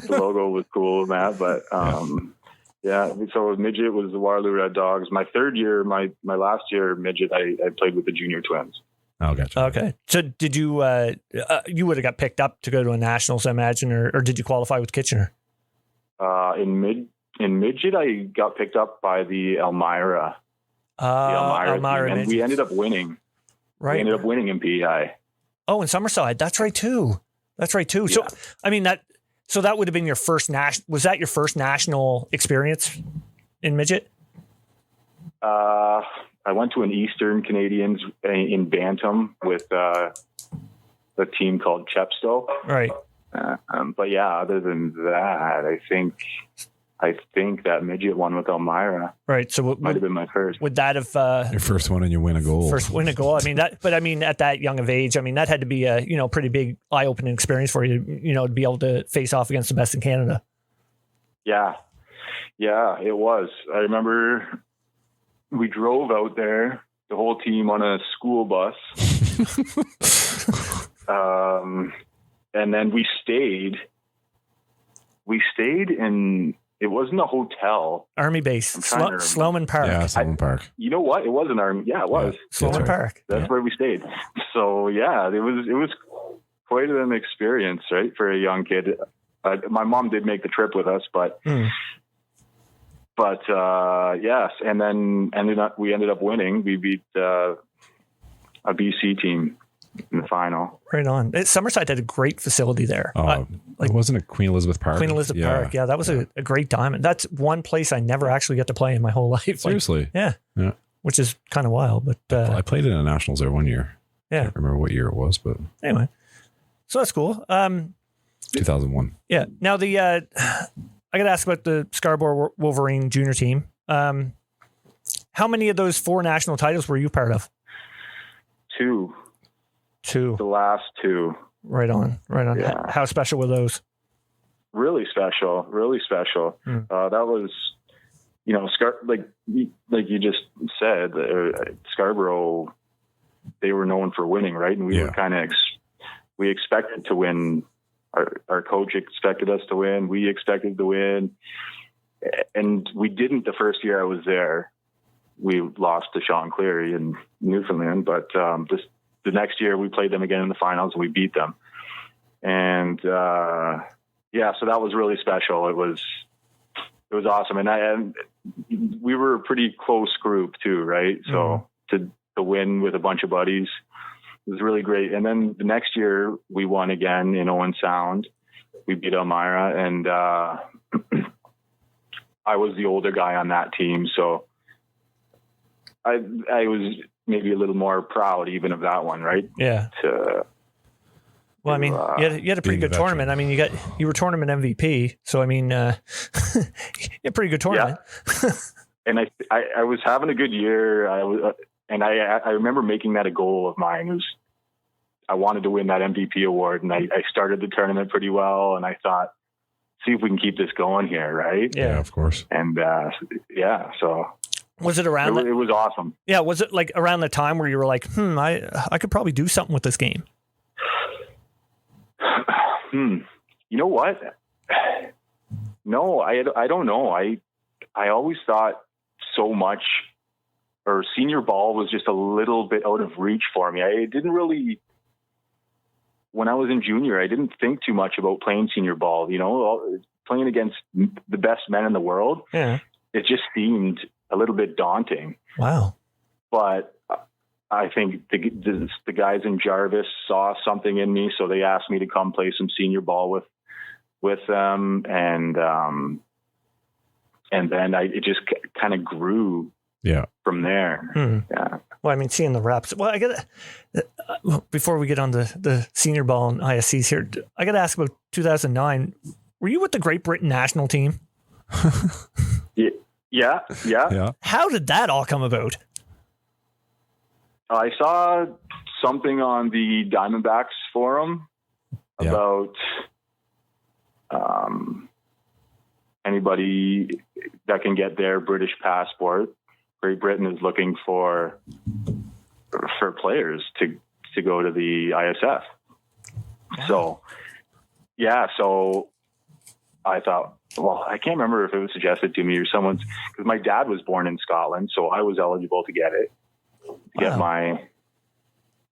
Speaker 5: logo was cool and that, but so midget was the Waterloo Red Dogs. My third year, my last year midget, I played with the junior twins.
Speaker 3: Oh, gotcha.
Speaker 1: Okay. So did you, you would have got picked up to go to a nationals, I imagine, or did you qualify with Kitchener?
Speaker 5: In midget, I got picked up by the Elmira.
Speaker 1: Elmira
Speaker 5: team, and we ended up winning.
Speaker 1: Right.
Speaker 5: We ended up winning in PEI.
Speaker 1: Oh, in Summerside. That's right too.
Speaker 5: Yeah.
Speaker 1: So, I mean, that would have been your first was that your first national experience in midget?
Speaker 5: I went to an Eastern Canadians in Bantam with a team called Chepstow.
Speaker 1: Right.
Speaker 5: But yeah, other than that, I think that midget one with Elmira.
Speaker 1: Right. So
Speaker 5: might have been my first.
Speaker 1: Would that have
Speaker 3: your first one and you win a goal?
Speaker 1: First win a goal. I mean at that young of age, I mean that had to be a pretty big eye-opening experience for you. To be able to face off against the best in Canada.
Speaker 5: Yeah, it was. I remember we drove out there, the whole team on a school bus, and then we stayed in. It wasn't a hotel.
Speaker 1: Army base, Sloman Park.
Speaker 3: Yeah, Sloman Park.
Speaker 5: You know what? It was an army. Yeah, it was.
Speaker 1: Sloman Park.
Speaker 5: That's where we stayed. So yeah, it was quite an experience, right, for a young kid. My mom did make the trip with us, but yes, and then we ended up winning. We beat a BC team in the final.
Speaker 1: Right on. Summerside had a great facility there.
Speaker 3: Wasn't it Queen Elizabeth Park?
Speaker 1: Queen Elizabeth Park. Yeah, that was a great diamond. That's one place I never actually got to play in my whole life.
Speaker 3: Seriously?
Speaker 1: Yeah. Which is kind of wild. But
Speaker 3: I played in a nationals there one year.
Speaker 1: Yeah.
Speaker 3: I can't remember what year it was, but
Speaker 1: anyway. So that's cool.
Speaker 3: 2001.
Speaker 1: Yeah. Now I got to ask about the Scarborough Wolverine junior team. How many of those 4 national titles were you part of?
Speaker 5: 2. The last 2.
Speaker 1: Right on.
Speaker 5: Yeah.
Speaker 1: How special were those? Really special.
Speaker 5: That was, like you just said, Scarborough, they were known for winning, right? And we were kind of, we expected to win. Our coach expected us to win. We expected to win. And we didn't the first year I was there. We lost to Sean Cleary in Newfoundland, but the next year we played them again in the finals and we beat them. And so that was really special. It was awesome. And we were a pretty close group too, right? So to win with a bunch of buddies was really great. And then the next year we won again in Owen Sound. We beat Elmira, and I was the older guy on that team. So I was maybe a little more proud even of that one, right?
Speaker 1: Yeah. Well, I mean, you had a pretty good tournament. I mean, you were tournament MVP, so I mean, you had a pretty good tournament.
Speaker 5: Yeah. And I was having a good year. I remember making that a goal of mine. I wanted to win that MVP award, and I started the tournament pretty well, and I thought, see if we can keep this going here, right?
Speaker 3: Yeah, of course.
Speaker 5: And so.
Speaker 1: Was it around?
Speaker 5: It was awesome.
Speaker 1: Yeah, was it like around the time where you were like, I could probably do something with this game?
Speaker 5: You know what? No, I don't know. I always thought so much, or senior ball was just a little bit out of reach for me. I didn't really, when I was in junior, I didn't think too much about playing senior ball, playing against the best men in the world.
Speaker 1: Yeah.
Speaker 5: It just seemed a little bit daunting.
Speaker 1: Wow.
Speaker 5: But I think the guys in Jarvis saw something in me, so they asked me to come play some senior ball with them, and then it just kind of grew.
Speaker 3: Yeah.
Speaker 5: From there. Yeah.
Speaker 1: Well, I mean, seeing the reps. Well, I got before we get on the senior ball and ISCs here, I got to ask about 2009. Were you with the Great Britain national team?
Speaker 5: Yeah.
Speaker 1: How did that all come about?
Speaker 5: I saw something on the Diamondbacks forum about anybody that can get their British passport. Great Britain is looking for players to go to the ISF. So I thought, well, I can't remember if it was suggested to me or someone's, because my dad was born in Scotland, so I was eligible to get it, get my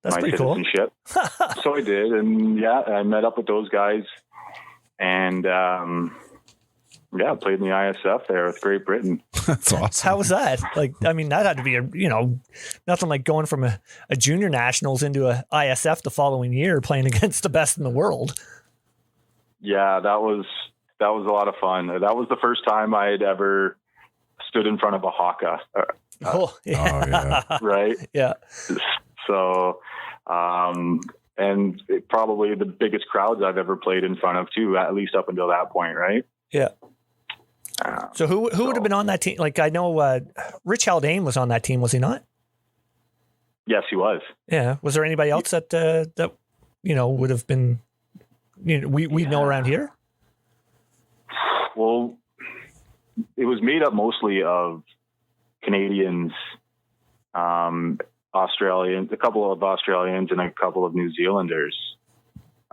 Speaker 5: citizenship. Cool. So I did, and I met up with those guys, and played in the ISF there with Great Britain.
Speaker 3: That's awesome.
Speaker 1: How was that? Like, I mean, that had to be nothing like going from a junior nationals into a ISF the following year, playing against the best in the world.
Speaker 5: Yeah, that was a lot of fun. That was the first time I had ever stood in front of a haka. Right? Yeah. So, and probably the biggest crowds I've ever played in front of too, at least up until that point, right?
Speaker 1: Yeah. So who would have been on that team? Like, I know Rich Haldane was on that team, was he not?
Speaker 5: Yes, he was.
Speaker 1: Yeah. Was there anybody else that would have been, we know around here?
Speaker 5: Well, it was made up mostly of Canadians, Australians, a couple of Australians, and a couple of New Zealanders.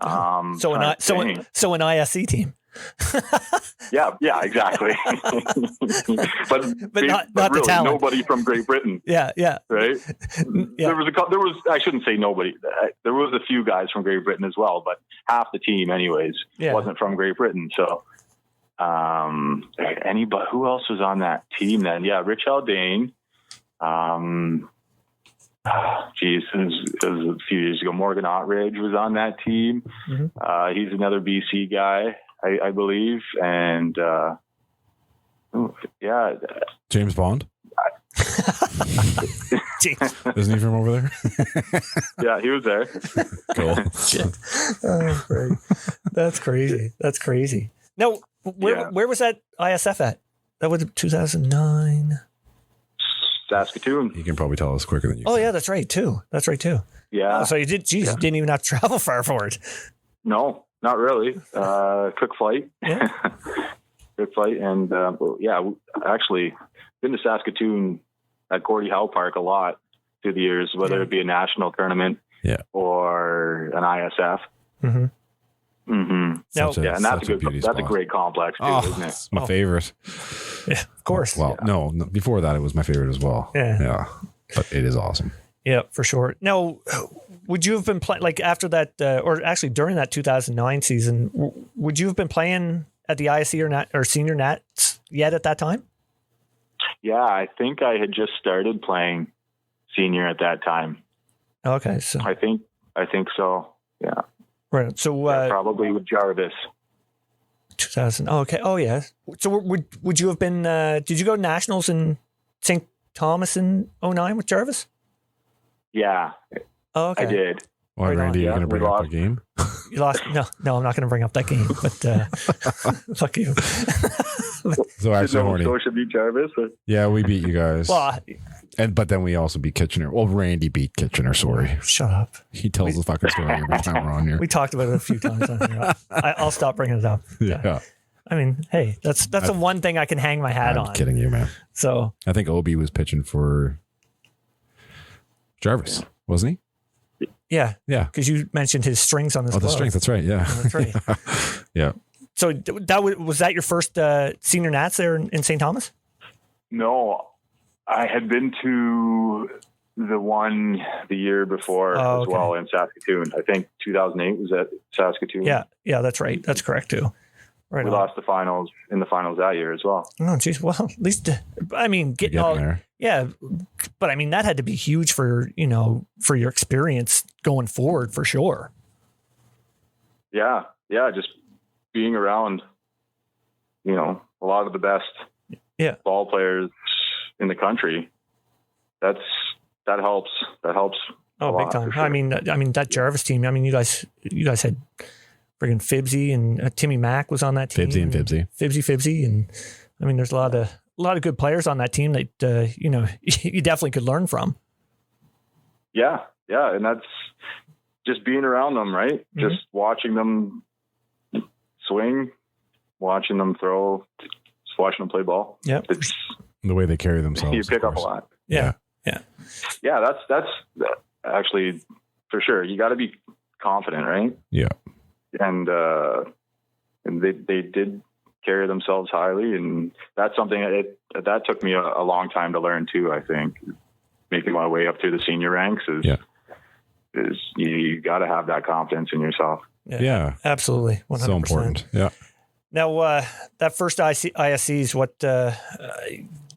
Speaker 1: So an ISC team.
Speaker 5: Yeah, exactly. but
Speaker 1: not
Speaker 5: really
Speaker 1: the talent.
Speaker 5: Nobody from Great Britain.
Speaker 1: Yeah.
Speaker 5: Right.
Speaker 1: Yeah.
Speaker 5: There was I shouldn't say nobody. There was a few guys from Great Britain as well, but half the team, anyways, wasn't from Great Britain. So, anybody who else was on that team then? Yeah, Rich Haldane. It was a few years ago. Morgan Ottridge was on that team. Mm-hmm. He's another BC guy, I believe. And
Speaker 3: James Bond. Isn't he from over there?
Speaker 5: Yeah, he was there.
Speaker 3: Cool.
Speaker 1: Oh, great. That's crazy. Now, where was that ISF at? That was 2009.
Speaker 5: Saskatoon.
Speaker 3: You can probably tell us quicker than you.
Speaker 1: Oh,
Speaker 3: can.
Speaker 1: yeah, that's right too.
Speaker 5: Yeah.
Speaker 1: Oh, so you did. Geez, you didn't even have to travel far for it.
Speaker 5: No, not really. Quick flight.
Speaker 1: Yeah.
Speaker 5: Quick flight, and actually been to Saskatoon at Gordie Howe Park a lot through the years, whether it be a national tournament or an ISF. Mm-hmm. Mm-hmm. And that's a great complex too, isn't it?
Speaker 3: It's my favorite.
Speaker 1: Yeah, of course.
Speaker 3: Well, no, before that it was my favorite as well. Yeah. But it is awesome. Yeah,
Speaker 1: for sure. Now, would you have been playing like after that, or actually during that 2009 season? Would you have been playing at the ISC or senior nats yet at that time?
Speaker 5: Yeah, I think I had just started playing senior at that time.
Speaker 1: Okay, so
Speaker 5: I think so. Yeah.
Speaker 1: Right. So
Speaker 5: probably with Jarvis.
Speaker 1: 2000. Oh, okay. Oh, yeah. So would you have been? Did you go to nationals in St. Thomas in 2009 with Jarvis?
Speaker 5: Yeah.
Speaker 1: Oh, okay.
Speaker 5: I did.
Speaker 3: Why, Randy? You're going to bring up the game?
Speaker 1: You lost? No, I'm not going to bring up that game. But fuck you.
Speaker 3: So actually, Horny.
Speaker 5: Scotia beat Jarvis.
Speaker 3: Yeah, we beat you guys.
Speaker 1: Well,
Speaker 3: but then we also beat Kitchener. Well, Randy beat Kitchener. Sorry.
Speaker 1: Shut up.
Speaker 3: He tells the fucking story every time we're on here.
Speaker 1: We talked about it a few times on here. I'll stop bringing it up.
Speaker 3: Yeah.
Speaker 1: I mean, hey, that's the one thing I can hang my hat on.
Speaker 3: I'm kidding you, man.
Speaker 1: So
Speaker 3: I think Obi was pitching for Jarvis, wasn't he?
Speaker 1: Yeah. Because you mentioned his strings on his glove.
Speaker 3: The strings. That's right. Yeah.
Speaker 1: That's right.
Speaker 3: Yeah.
Speaker 1: So was that your first senior Nats there in St. Thomas?
Speaker 5: No, I had been to the one the year before as well in Saskatoon. I think 2008 was at Saskatoon.
Speaker 1: Yeah, that's right. That's correct too. Right.
Speaker 5: We lost the finals that year as well.
Speaker 1: Oh, geez. Well, at least getting all
Speaker 3: there.
Speaker 1: Yeah, but I mean that had to be huge for your experience going forward for sure.
Speaker 5: Yeah, just being around, a lot of the best ball players in the country. That helps.
Speaker 1: Oh, big time. Sure. I mean that Jarvis team. I mean, you guys had friggin' Fibsy and Timmy Mack was on that team. Fibsy, and I mean, there's a lot of good players on that team that you definitely could learn from.
Speaker 5: Yeah, and that's just being around them, right? Mm-hmm. Just watching them swing, watching them throw, just watching them play ball.
Speaker 1: Yeah,
Speaker 5: it's
Speaker 3: the way they carry themselves.
Speaker 5: You pick up a lot.
Speaker 1: Yeah.
Speaker 5: That's actually for sure. You got to be confident, right?
Speaker 3: Yeah,
Speaker 5: and they did carry themselves highly, and that's something that took me a long time to learn too. I think making my way up through the senior ranks is you got to have that confidence in yourself.
Speaker 3: Yeah,
Speaker 1: absolutely, 100%.
Speaker 3: So important. Yeah.
Speaker 1: Now that first ISC is what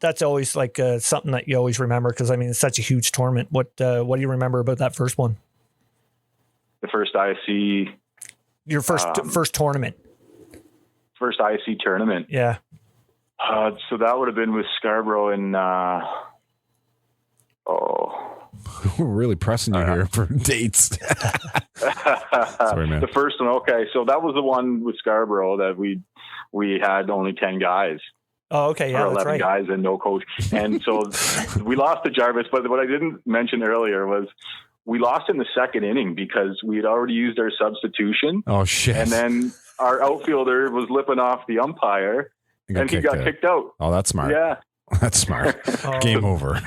Speaker 1: that's always like something that you always remember because I mean it's such a huge tournament. What do you remember about that first one?
Speaker 5: The first ISC.
Speaker 1: Your first tournament.
Speaker 5: First ISC tournament.
Speaker 1: Yeah.
Speaker 5: So that would have been with Scarborough in.
Speaker 3: We're really pressing you here for dates. Sorry, man.
Speaker 5: The first one. Okay. So that was the one with Scarborough that we had only 10 guys.
Speaker 1: Oh, okay. Yeah,
Speaker 5: or 11
Speaker 1: that's right.
Speaker 5: guys and no coach. And so we lost to Jarvis, but what I didn't mention earlier was we lost in the second inning because we had already used our substitution.
Speaker 3: Oh, shit.
Speaker 5: And then our outfielder was lipping off the umpire and he got kicked out.
Speaker 3: Oh, that's smart.
Speaker 5: Yeah.
Speaker 3: That's smart. Game over.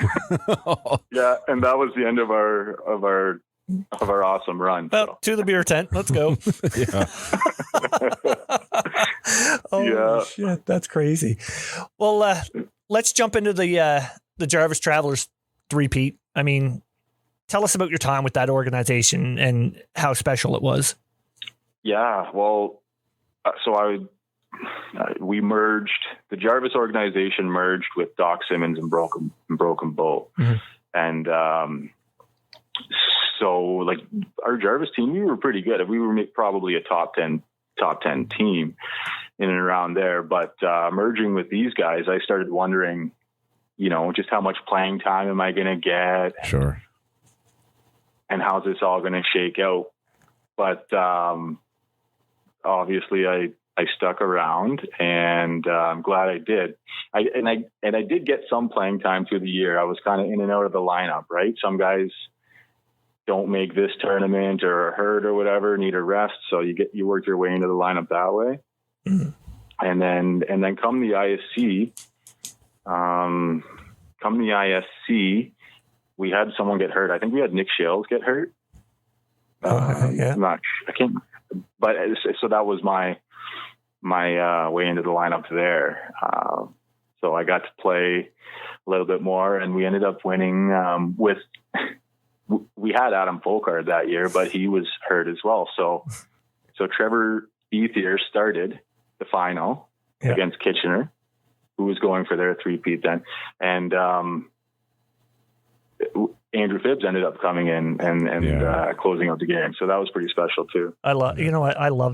Speaker 5: Yeah. And that was the end of our awesome run.
Speaker 1: Well, to the beer tent. Let's go.
Speaker 3: Yeah.
Speaker 1: Shit. That's crazy. Well, let's jump into the Jarvis Travelers three-peat. I mean, tell us about your time with that organization and how special it was.
Speaker 5: Yeah. Well, we merged, the Jarvis organization merged with Doc Simmons and Broken Bow. Mm-hmm. And, so like our Jarvis team, we were pretty good. We were probably a top 10 team in and around there, but, merging with these guys, I started wondering, just how much playing time am I going to get?
Speaker 3: Sure.
Speaker 5: And how's this all going to shake out? But, obviously I stuck around and I'm glad I did. I did get some playing time through the year. I was kind of in and out of the lineup, right? Some guys don't make this tournament or are hurt or whatever, need a rest. So you work your way into the lineup that way. Mm-hmm. And then come the ISC, we had someone get hurt. I think we had Nick Shales get hurt.
Speaker 1: Yeah.
Speaker 5: I can't, but so that was my way into the lineup there. So I got to play a little bit more and we ended up winning, we had Adam Folkard that year, but he was hurt as well. So Trevor Ethier started the final against Kitchener, who was going for their three-peat then. And, Andrew Phibbs ended up coming in and closing out the game. So that was pretty special too.
Speaker 1: I love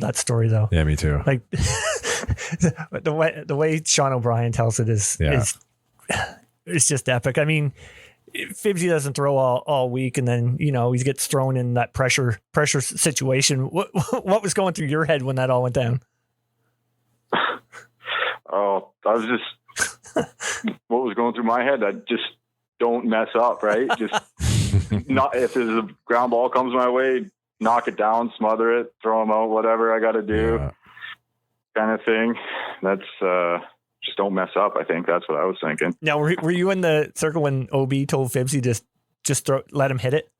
Speaker 1: that story though.
Speaker 3: Yeah, me too.
Speaker 1: Like the way Sean O'Brien tells it is it's just epic. I mean, Phibbsy doesn't throw all week and then, he gets thrown in that pressure situation. What was going through your head when that all went down?
Speaker 5: Oh, I was just, what was going through my head? I just don't mess up, right? Just not, if there's a ground ball comes my way, knock it down, smother it, throw them out, whatever I got to do kind of thing. That's, just don't mess up. I think that's what I was thinking.
Speaker 1: Now, were you in the circle when OB told Phibbsy just let him hit it?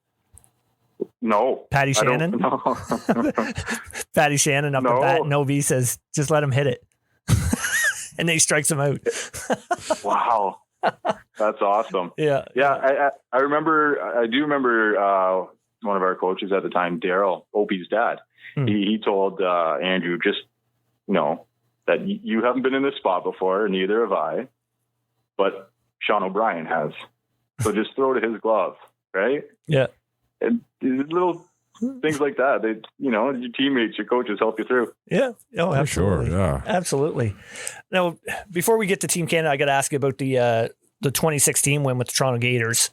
Speaker 5: No.
Speaker 1: Patty Shannon?
Speaker 5: No.
Speaker 1: Patty Shannon up the bat, and OB says, just let him hit it. And then he strikes him out.
Speaker 5: Wow. That's awesome.
Speaker 1: Yeah.
Speaker 5: Yeah. I do remember one of our coaches at the time, Daryl, Opie's dad. He told Andrew, just know that you haven't been in this spot before, neither have I, but Sean O'Brien has. So just throw to his glove, right?
Speaker 1: Yeah.
Speaker 5: And these little things like that, your teammates, your coaches help you through.
Speaker 1: Yeah. Oh, absolutely.
Speaker 3: For sure. Yeah.
Speaker 1: Absolutely. Now, before we get to Team Canada, I got to ask you about the 2016 win with the Toronto Gators.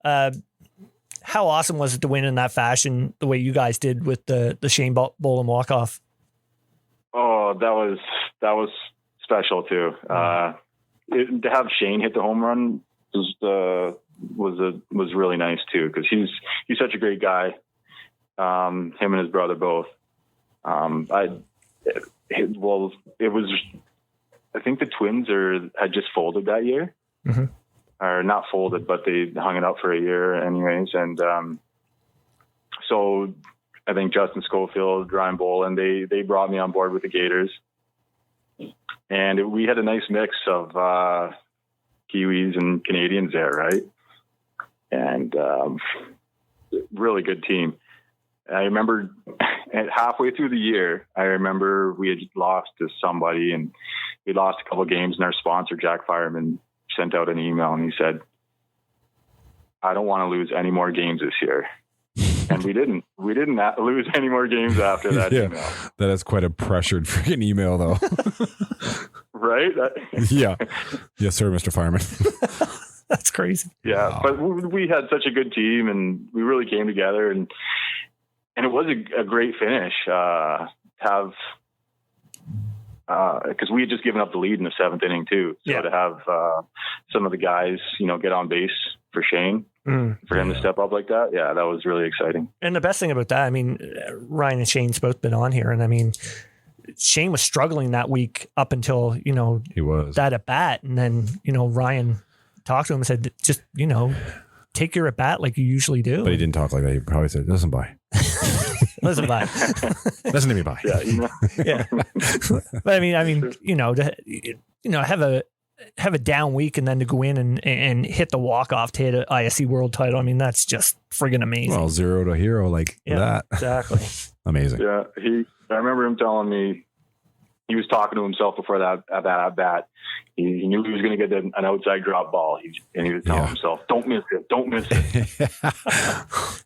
Speaker 1: How awesome was it to win in that fashion, the way you guys did with the Shane Boland walk-off?
Speaker 5: Oh, that was special too. To have Shane hit the home run was really nice too, because he's such a great guy. Him and his brother both. I think the Twins had just folded that year.
Speaker 1: Mm-hmm.
Speaker 5: Or not folded, but they hung it up for a year anyways. And so I think Justin Schofield, Ryan Boland, they brought me on board with the Gators. And we had a nice mix of Kiwis and Canadians there, right? And really good team. I remember halfway through the year, we had lost to somebody, and we lost a couple of games, and our sponsor, Jack Fireman, sent out an email, and he said, I don't want to lose any more games this year. And we didn't lose any more games after that email.
Speaker 3: That is quite a pressured freaking email, though.
Speaker 5: Right?
Speaker 3: Yeah. Yes, sir, Mr. Fireman.
Speaker 1: That's crazy.
Speaker 5: Yeah.
Speaker 3: Wow.
Speaker 5: But we had such a good team, and we really came together, and it was a great finish. Because we had just given up the lead in the seventh inning too. So to have some of the guys, get on base for Shane, for him to step up like that. Yeah, that was really exciting.
Speaker 1: And the best thing about that, I mean, Ryan and Shane's both been on here, and I mean, Shane was struggling that week up until, he was that at bat. And then, Ryan talked to him and said, just, take your at bat like you usually do.
Speaker 3: But he didn't talk like that. He probably said, listen, bye.
Speaker 1: Listen, bye.
Speaker 3: Listen to me, bye.
Speaker 5: Yeah.
Speaker 1: Yeah. But I mean, to have a down week and then to go in and hit the walk-off to hit an ISC World title. I mean, that's just friggin' amazing.
Speaker 3: Well, 0 to hero like that.
Speaker 1: Exactly.
Speaker 3: Amazing.
Speaker 5: Yeah. I remember him telling me, he was talking to himself before that at bat. He knew he was going to get an outside drop ball. And he was telling himself, don't miss it. Don't miss it.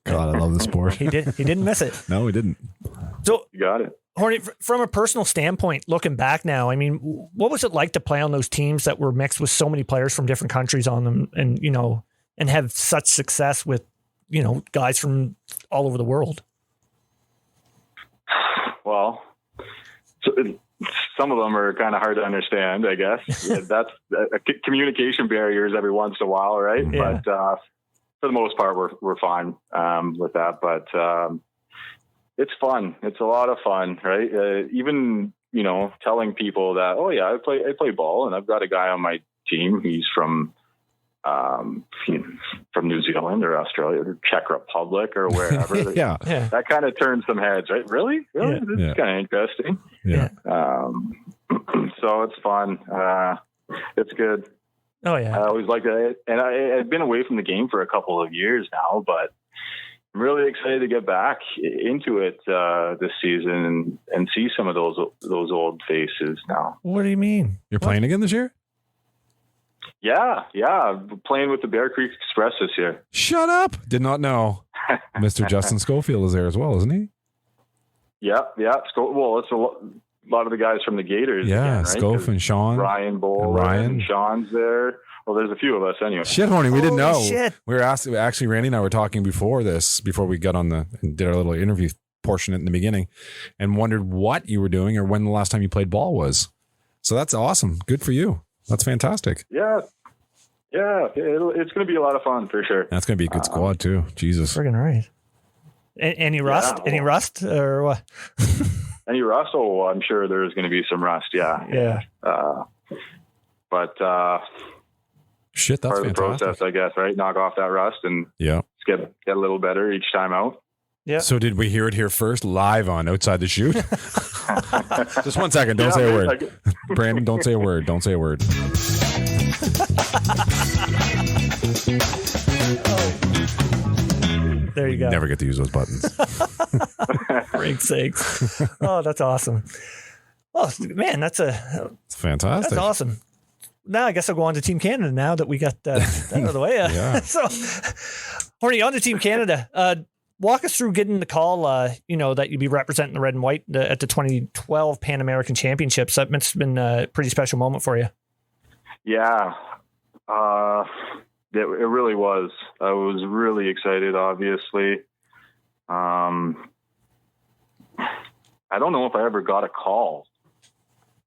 Speaker 3: God, I love the sport.
Speaker 1: He didn't miss it.
Speaker 3: No, he didn't.
Speaker 1: So
Speaker 5: you got it.
Speaker 1: Horny, from a personal standpoint, looking back now, I mean, what was it like to play on those teams that were mixed with so many players from different countries on them, and and have such success with guys from all over the world?
Speaker 5: Well, some of them are kind of hard to understand, I guess. That's communication barriers every once in a while, right?
Speaker 1: Yeah.
Speaker 5: But for the most part, we're fine with that. But it's fun. It's a lot of fun, right? Even telling people that, oh yeah, I play ball, and I've got a guy on my team. He's from New Zealand or Australia or Czech Republic or wherever.
Speaker 1: Yeah.
Speaker 5: That kind of turns some heads, right? Really?
Speaker 1: Yeah.
Speaker 5: This is kind of interesting.
Speaker 3: Yeah.
Speaker 5: So it's fun. It's good.
Speaker 1: Oh yeah.
Speaker 5: I always liked it. And I've been away from the game for a couple of years now, but I'm really excited to get back into it this season and see some of those old faces now.
Speaker 1: What do you mean?
Speaker 3: You're playing again this year?
Speaker 5: Yeah. I'm playing with the Bear Creek Express this year.
Speaker 3: Shut up. Did not know. Mr. Justin Schofield is there as well, isn't he?
Speaker 5: Yeah. Well, it's a lot of the guys from the Gators.
Speaker 3: Yeah,
Speaker 5: again, right?
Speaker 3: Scof and Sean.
Speaker 5: Ryan Bowl. And Sean's there. Well, there's a few of us anyway.
Speaker 3: Shit, Horny, we didn't know.
Speaker 1: Shit.
Speaker 3: We were actually, Randy and I were talking before we got on and did our little interview portion in the beginning, and wondered what you were doing or when the last time you played ball was. So that's awesome. Good for you. That's fantastic.
Speaker 5: Yeah. It's going to be a lot of fun for sure.
Speaker 3: That's going to be a good squad too. Jesus.
Speaker 1: Friggin' right. Any rust?
Speaker 5: Yeah,
Speaker 1: Any rust or what?
Speaker 5: Any rust? Oh, I'm sure there's going to be some rust. Yeah. But
Speaker 3: shit, that's
Speaker 5: part of the
Speaker 3: fantastic.
Speaker 5: process, I guess, right? Knock off that rust and
Speaker 3: just
Speaker 5: get a little better each time out.
Speaker 1: Yeah.
Speaker 3: So did we hear it here first, live on Outside the Chute? Just 1 second. Don't say a word. Brandon, don't say a word. Don't say a word.
Speaker 1: There you go.
Speaker 3: Never get to use those buttons.
Speaker 1: For Frank's sakes. Oh, that's awesome. Oh, man, that's
Speaker 3: fantastic.
Speaker 1: That's awesome. Now I guess I'll go on to Team Canada now that we got that out of the way.
Speaker 3: Yeah.
Speaker 1: So, Horny, on to Team Canada. Walk us through getting the call, that you'd be representing the red and white at the 2012 Pan American Championships. That must have been a pretty special moment for you.
Speaker 5: Yeah, it really was. I was really excited, obviously. I don't know if I ever got a call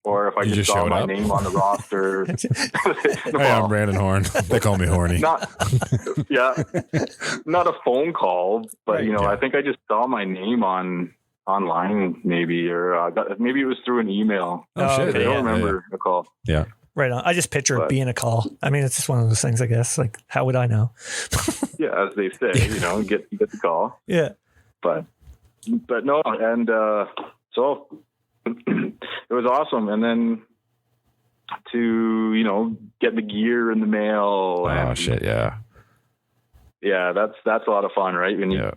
Speaker 5: or if I just saw my name on the roster.
Speaker 3: Hey, I'm Brandon Horn. They call me Horny.
Speaker 5: Not a phone call, but right, I think I just saw my name online, maybe, or maybe it was through an email.
Speaker 3: Oh shit!
Speaker 5: I don't remember a call.
Speaker 3: Yeah,
Speaker 1: right on. I just picture it being a call. I mean, it's just one of those things, I guess. Like, how would I know?
Speaker 5: Yeah, as they say, get the call.
Speaker 1: Yeah,
Speaker 5: but no, and so. It was awesome. And then to, get the gear in the mail.
Speaker 3: Oh, shit. Yeah.
Speaker 5: Yeah. That's a lot of fun, right? When your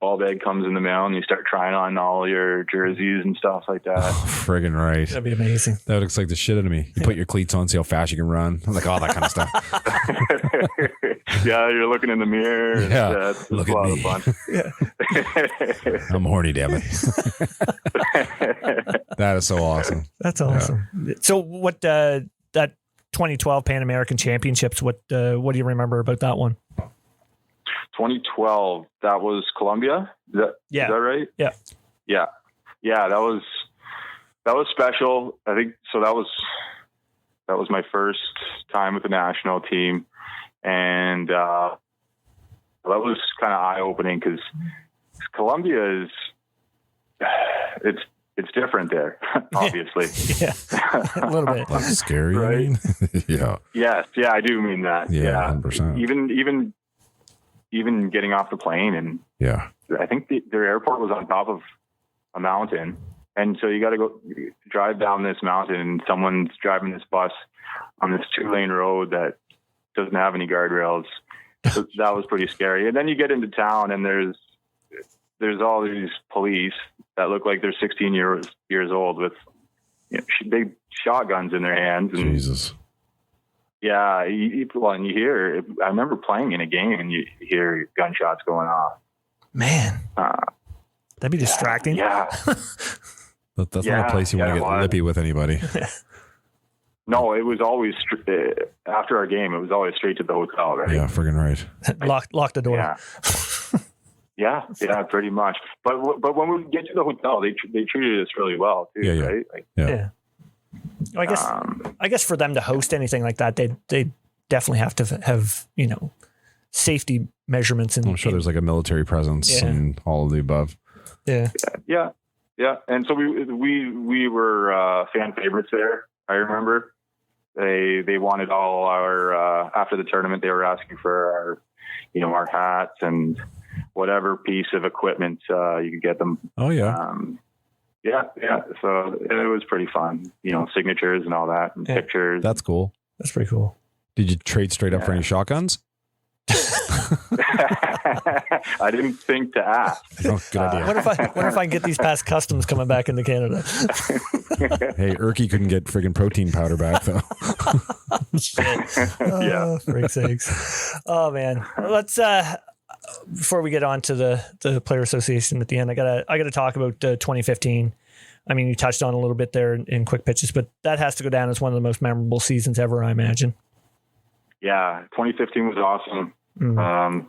Speaker 5: ball bag comes in the mail and you start trying on all your jerseys and stuff like that.
Speaker 3: Oh, friggin' right.
Speaker 1: That'd be amazing.
Speaker 3: That looks like the shit out of me. You put your cleats on, see how fast you can run. Like all that kind of stuff.
Speaker 5: Yeah. You're looking in the mirror.
Speaker 3: Yeah.
Speaker 5: It's
Speaker 3: look
Speaker 5: a
Speaker 3: at
Speaker 5: lot
Speaker 3: me.
Speaker 5: of fun.
Speaker 1: Yeah.
Speaker 3: I'm horny, damn it. That is so awesome.
Speaker 1: That's awesome. Yeah. So what, that 2012 Pan American Championships, what do you remember about that one?
Speaker 5: 2012, that was Colombia. Is that right?
Speaker 1: Yeah.
Speaker 5: That was special. I think so. That was my first time with the national team, and that was kind of eye opening because Colombia it's different there, obviously.
Speaker 1: Yeah, a little bit.
Speaker 3: Like scary,
Speaker 5: right?
Speaker 3: Yeah.
Speaker 5: Yes, yeah, I do mean that.
Speaker 3: Yeah, 100%.
Speaker 5: Even getting off the plane, and I think their airport was on top of a mountain, and so you got to go drive down this mountain, and someone's driving this bus on this 2-lane road that doesn't have any guardrails. So that was pretty scary. And then you get into town, and there's all these police that look like they're 16 years old with big shotguns in their hands. And
Speaker 3: Jesus.
Speaker 5: Yeah, and you hear. I remember playing in a game, and you hear gunshots going off.
Speaker 1: Man, that'd be distracting.
Speaker 5: Yeah,
Speaker 3: that's not a place you want to get lippy with anybody.
Speaker 5: No, it was always after our game. It was always straight to the hotel, right?
Speaker 3: Yeah, friggin' right.
Speaker 1: Lock the door.
Speaker 5: Yeah. Yeah, pretty much. But when we get to the hotel, they treated us really well too, right? Like,
Speaker 1: yeah. I guess for them to host anything like that, they definitely have to have safety measurements. And
Speaker 3: I'm sure there's like a military presence and all of the above.
Speaker 5: Yeah. And so we were fan favorites there. I remember they wanted all our after the tournament. They were asking for our hats and whatever piece of equipment you could get them.
Speaker 3: Oh yeah.
Speaker 5: Yeah. So it was pretty fun, signatures and all that, and pictures.
Speaker 3: That's cool.
Speaker 1: That's pretty cool.
Speaker 3: Did you trade straight up for any shotguns?
Speaker 5: I didn't think to ask.
Speaker 3: Oh, good idea.
Speaker 1: What if I can get these past customs coming back into Canada?
Speaker 3: Hey, Erky couldn't get friggin' protein powder back though.
Speaker 1: Shit. For sakes. Oh man. Let's before we get on to the player association at the end, I gotta talk about 2015. I mean, you touched on a little bit there in quick pitches, but that has to go down as one of the most memorable seasons ever, I imagine.
Speaker 5: Yeah, 2015 was awesome. Mm-hmm.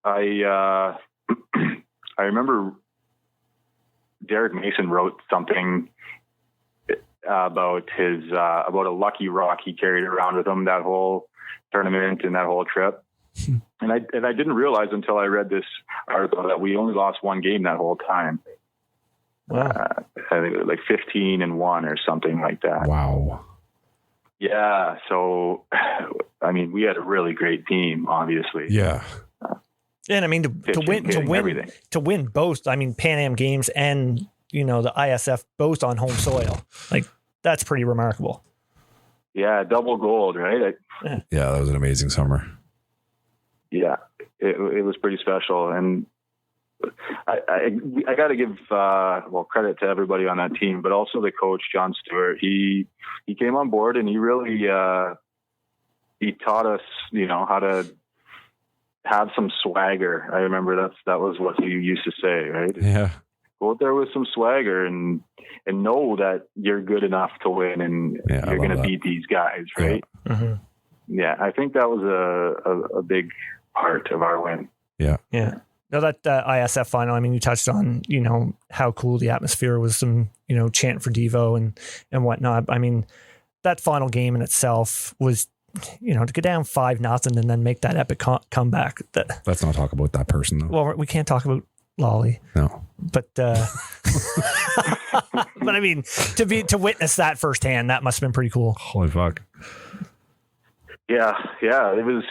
Speaker 5: I remember Derek Mason wrote something about about a lucky rock he carried around with him that whole tournament and that whole trip. And I didn't realize until I read this article that we only lost one game that whole time.
Speaker 1: Wow.
Speaker 5: I think it was like 15-1 or something like that.
Speaker 3: Wow.
Speaker 5: Yeah. So, I mean, we had a really great team, obviously.
Speaker 3: Yeah.
Speaker 1: And I mean,
Speaker 5: everything.
Speaker 1: to win both, I mean, Pan Am Games and, you know, the ISF both on home soil, like that's pretty remarkable.
Speaker 5: Yeah. Double gold, right?
Speaker 3: Yeah, that was an amazing summer.
Speaker 5: Yeah, it was pretty special. And I got to give, credit to everybody on that team, but also the coach, John Stewart. He came on board and he really, he taught us, you know, how to have some swagger. I remember that was what he used to say, right?
Speaker 3: Yeah.
Speaker 5: Go out there with some swagger and know that you're good enough to win and you're going to beat these guys, right?
Speaker 3: Yeah.
Speaker 1: Mm-hmm.
Speaker 5: Yeah, I think that was a big part of our win.
Speaker 3: Yeah.
Speaker 1: Yeah. No, that ISF final, I mean, you touched on, you know, how cool the atmosphere was, some, you know, chant for Devo and whatnot. I mean, that final game in itself was, you know, to go down 5-0 and then make that epic comeback.
Speaker 3: Let's not talk about that person, though.
Speaker 1: Well, we can't talk about Lolly.
Speaker 3: No.
Speaker 1: But but I mean, to witness that firsthand, that must have been pretty cool.
Speaker 3: Holy fuck.
Speaker 5: Yeah, it was.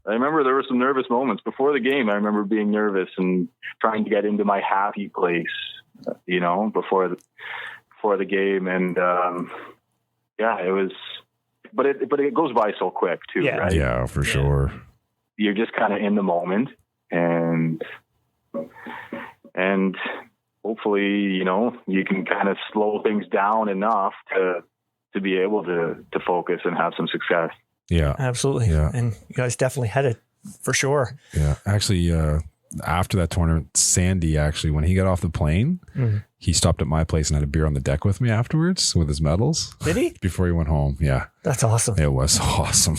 Speaker 5: I remember there were some nervous moments before the game. I remember being nervous and trying to get into my happy place, you know, before the game, and it was. But it goes by so quick too, right?
Speaker 3: Yeah, for sure.
Speaker 5: You're just kind of in the moment, and hopefully, you know, you can kind of slow things down enough to be able to focus and have some success.
Speaker 3: Yeah,
Speaker 1: absolutely.
Speaker 3: Yeah.
Speaker 1: And you guys definitely had it for sure.
Speaker 3: Yeah. Actually, after that tournament, Sandy, actually, when he got off the plane, he stopped at my place and had a beer on the deck with me afterwards with his medals.
Speaker 1: Did he?
Speaker 3: Before he went home. Yeah.
Speaker 1: That's awesome.
Speaker 3: It was awesome.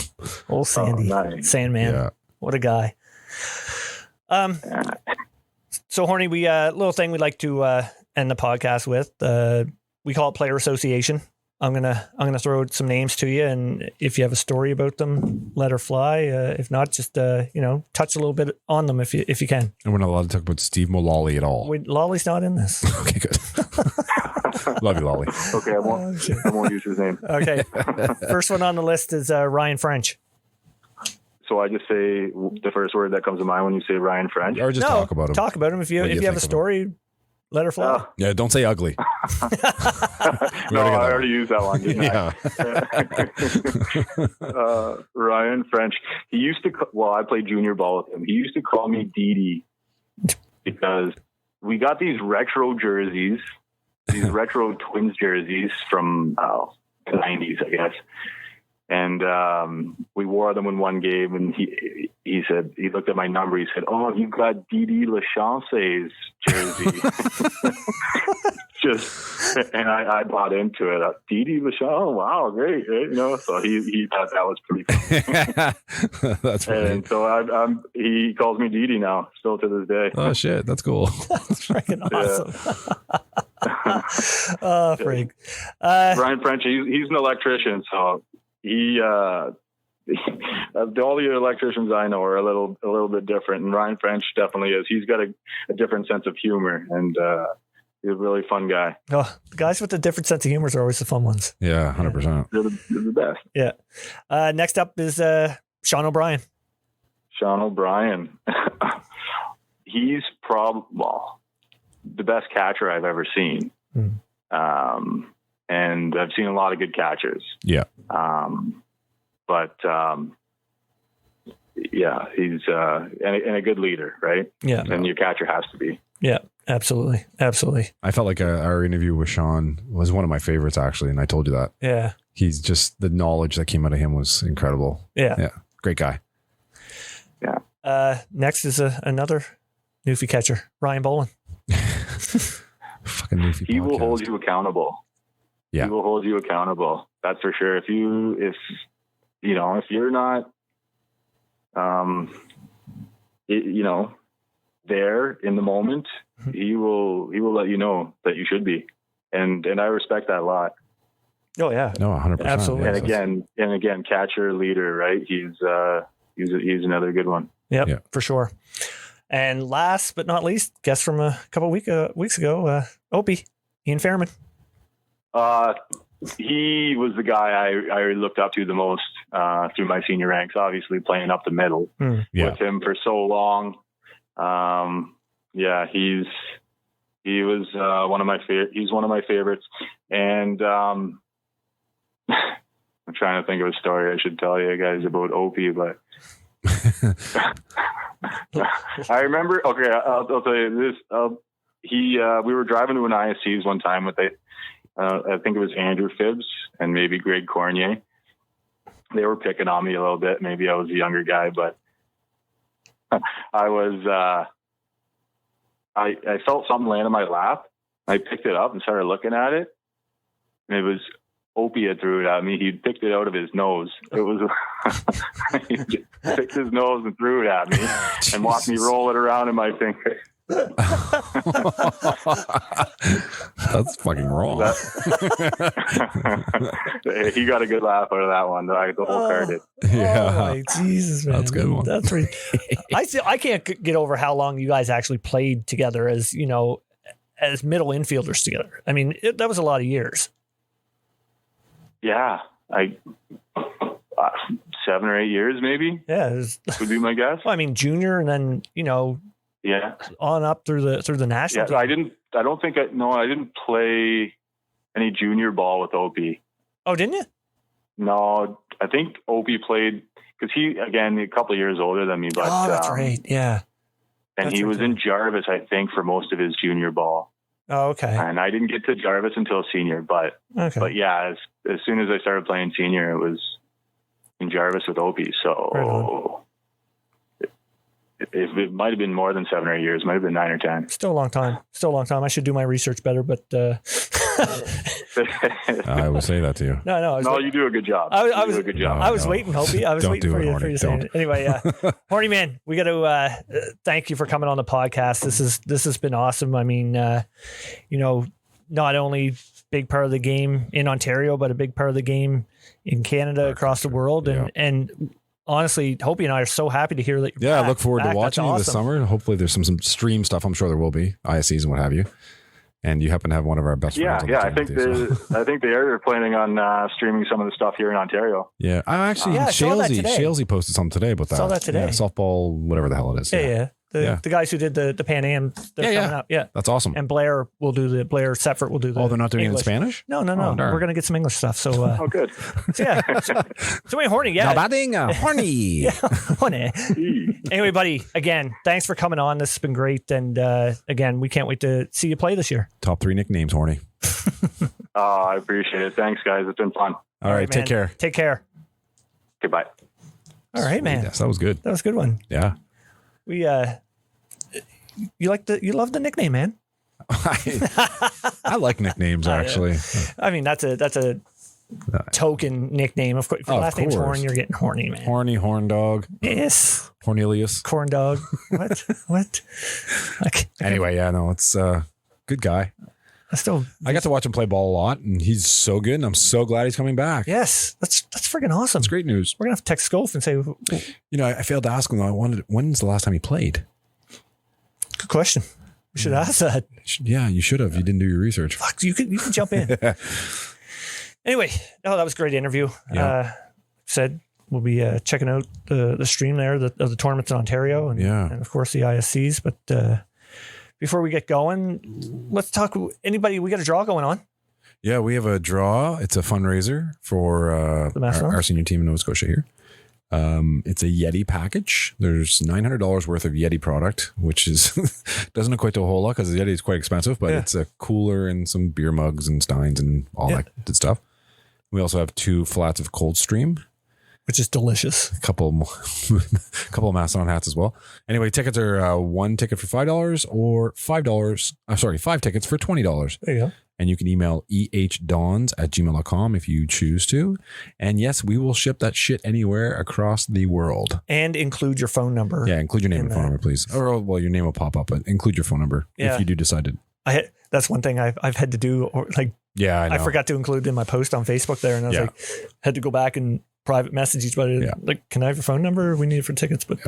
Speaker 1: Old Sandy.
Speaker 5: Nice.
Speaker 1: Sandman.
Speaker 3: Yeah.
Speaker 1: What a guy. So Horny, we little thing we'd like to end the podcast with. We call it Player Association. I'm gonna throw some names to you, and if you have a story about them, let her fly. If not, just you know, touch a little bit on them if you can.
Speaker 3: And we're not allowed to talk about Steve Mullally at all.
Speaker 1: Lolly's not in this.
Speaker 3: Okay, good. Love you, Lolly.
Speaker 5: Okay, I won't use his name.
Speaker 1: Okay. First one on the list is Ryan French.
Speaker 5: So I just say the first word that comes to mind when you say Ryan French.
Speaker 3: Or just talk about him.
Speaker 1: Talk about him. If you have a story, let her fly.
Speaker 3: Yeah, don't say ugly.
Speaker 5: No, I already used that one, didn't
Speaker 3: I?
Speaker 5: Ryan French. He used to, I played junior ball with him. He used to call me Dee because we got these retro jerseys, these retro Twins jerseys from the 90s, I guess. And we wore them in one game, and he said, he looked at my number. He said, "Oh, you got Didi Lachance's jersey." And I bought into it. Didi Lachance, oh, wow, great, right? You know, so he thought that was pretty funny.
Speaker 3: That's funny.
Speaker 5: And so he calls me Didi now, still to this day.
Speaker 3: Oh shit, that's cool.
Speaker 1: That's freaking awesome. Oh, Frank.
Speaker 5: Ryan French, he's an electrician, so he all the electricians I know are a little bit different, and Ryan French definitely is. He's got a different sense of humor, and he's a really fun guy.
Speaker 1: Oh, the guys with the different sense of humor are always the fun ones.
Speaker 3: Yeah, 100%.
Speaker 5: They're the best.
Speaker 1: Yeah. Next up is Sean O'Brien.
Speaker 5: Sean O'Brien. He's the best catcher I've ever seen. And I've seen a lot of good catchers. Yeah. He's and a good leader, right?
Speaker 1: Yeah.
Speaker 5: And your catcher has to be.
Speaker 1: Yeah, absolutely. Absolutely.
Speaker 3: I felt like our interview with Sean was one of my favorites, actually. And I told you that.
Speaker 1: Yeah.
Speaker 3: He's just, the knowledge that came out of him was incredible.
Speaker 1: Yeah.
Speaker 3: Yeah. Great guy.
Speaker 5: Yeah.
Speaker 1: Next is another Newfie catcher, Ryan Bolin.
Speaker 3: Fucking Newfie.
Speaker 5: He will hold you accountable.
Speaker 3: Yeah.
Speaker 5: He will hold you accountable. That's for sure. If you're not, there in the moment, he will let you know that you should be. And I respect that a lot.
Speaker 1: Oh yeah.
Speaker 3: No, 100%.
Speaker 1: Absolutely.
Speaker 5: And again, catcher, leader, right? He's another good one.
Speaker 1: Yep,
Speaker 3: Yeah.
Speaker 1: for sure. And last but not least, guest from a couple weeks ago, Hopey, Ian Fairman.
Speaker 5: He was the guy I looked up to the most through my senior ranks, obviously playing up the middle with him for so long. Yeah, he was one of my he's one of my favorites. And I'm trying to think of a story I should tell you guys about Hopey, but I remember. Okay, I'll tell you this. We were driving to an ISC's one time with I think it was Andrew Phibbs and maybe Greg Cornier. They were picking on me a little bit. Maybe I was a younger guy, but I was. I felt something land in my lap. I picked it up and started looking at it, and it was Hopey had threw it at me. He picked it out of his nose. It was he picked his nose and threw it at me and watched me roll it around in my finger.
Speaker 3: That's fucking wrong.
Speaker 5: He got a good laugh out of that one. The whole car did.
Speaker 3: Yeah.
Speaker 1: Oh my Jesus, man.
Speaker 3: That's a good one.
Speaker 1: That's pretty. I can't get over how long you guys actually played together as as middle infielders together. I mean, that was a lot of years.
Speaker 5: Yeah, 7 or 8 years, maybe.
Speaker 1: Yeah,
Speaker 5: would be my guess.
Speaker 1: Well, I mean, junior, and then
Speaker 5: yeah,
Speaker 1: on up through the national.
Speaker 5: Yeah,
Speaker 1: team.
Speaker 5: I didn't play any junior ball with Hopey.
Speaker 1: Oh, didn't you?
Speaker 5: No, I think Hopey played because he again a couple of years older than me. But
Speaker 1: that's right. Yeah,
Speaker 5: and he was in Jarvis, I think, for most of his junior ball.
Speaker 1: Oh, okay.
Speaker 5: And I didn't get to Jarvis until senior, but yeah, as soon as I started playing senior, it was in Jarvis with Hopey. So it might have been more than 7 or 8 years. It might have been 9 or 10.
Speaker 1: Still a long time. I should do my research better, but
Speaker 3: I will say that to you.
Speaker 5: No, you do a good job.
Speaker 1: I was
Speaker 5: do a good job.
Speaker 1: I was waiting, Hopey. I was waiting for you to say it. Anyway, Horny man, we got to thank you for coming on the podcast. This has been awesome. I mean, not only big part of the game in Ontario, but a big part of the game in Canada, across the world, and honestly, Hopey and I are so happy to hear that you're back.
Speaker 3: I look forward to watching you this summer. Hopefully there's some stream stuff. I'm sure there will be ISCs and what have you. And you happen to have one of our best friends.
Speaker 5: I think they are planning on streaming some of the stuff here in Ontario.
Speaker 3: Yeah, I actually Shalesy posted something today about that.
Speaker 1: Saw that today.
Speaker 3: Yeah, softball, whatever the hell it is.
Speaker 1: Yeah. The guys who did the Pan Am, they're coming up. Yeah, that's
Speaker 3: awesome.
Speaker 1: And Blair Setford will do the.
Speaker 3: Oh, they're not doing
Speaker 1: English.
Speaker 3: it in Spanish?
Speaker 1: No. We're gonna get some English stuff. So.
Speaker 5: Oh, good.
Speaker 1: So anyway, Horny. Yeah.
Speaker 3: Horny.
Speaker 1: Yeah, Horny. Anyway, buddy. Again, thanks for coming on. This has been great, and again, we can't wait to see you play this year.
Speaker 3: Top 3 nicknames, Horny.
Speaker 5: I appreciate it. Thanks, guys. It's been fun.
Speaker 3: All right, take care.
Speaker 1: Take care.
Speaker 5: Goodbye.
Speaker 1: All right, man.
Speaker 3: Yes, that was good.
Speaker 1: That was a good one.
Speaker 3: Yeah.
Speaker 1: We you love the nickname, man.
Speaker 3: I like nicknames actually.
Speaker 1: I mean, that's a token nickname. Of course, if your last name's Horn, you're getting horny, man.
Speaker 3: Horny, horn dog.
Speaker 1: Yes.
Speaker 3: Cornelius.
Speaker 1: Corn dog. What?
Speaker 3: Anyway, it's good guy. I got to watch him play ball a lot, and he's so good, and I'm so glad he's coming back.
Speaker 1: Yes, that's freaking awesome.
Speaker 3: It's great news.
Speaker 1: We're gonna have to text Scof and say,
Speaker 3: I failed to ask him though. When's the last time he played?
Speaker 1: Good question. We should ask that.
Speaker 3: Yeah, you should have. You didn't do your research.
Speaker 1: Fuck, you can jump in. Anyway, that was a great interview.
Speaker 3: Yeah.
Speaker 1: Said we'll be checking out the stream there of the tournaments in Ontario and of course the ISCs. But before we get going, let's talk. Anybody? We got a draw going on.
Speaker 3: Yeah, we have a draw. It's a fundraiser for our senior team in Nova Scotia here. It's a Yeti package. There's $900 worth of Yeti product, which is doesn't equate to a whole lot because the Yeti is quite expensive, but it's a cooler and some beer mugs and steins and all that good stuff. We also have 2 flats of Coldstream,
Speaker 1: which is delicious.
Speaker 3: A couple of Mastodon hats as well. Anyway, tickets are 1 ticket for $5 or $5. 5 tickets for $20.
Speaker 1: There you go.
Speaker 3: And you can email ehdawns@gmail.com if you choose to. And yes, we will ship that shit anywhere across the world.
Speaker 1: And include your phone number.
Speaker 3: Yeah, include your name and phone number, please. Or, well, your name will pop up, but include your phone number if you do decide to.
Speaker 1: That's one thing I've had to do. I forgot to include in my post on Facebook there. And I was had to go back and private message each other. Like, can I have your phone number? We need it for tickets. But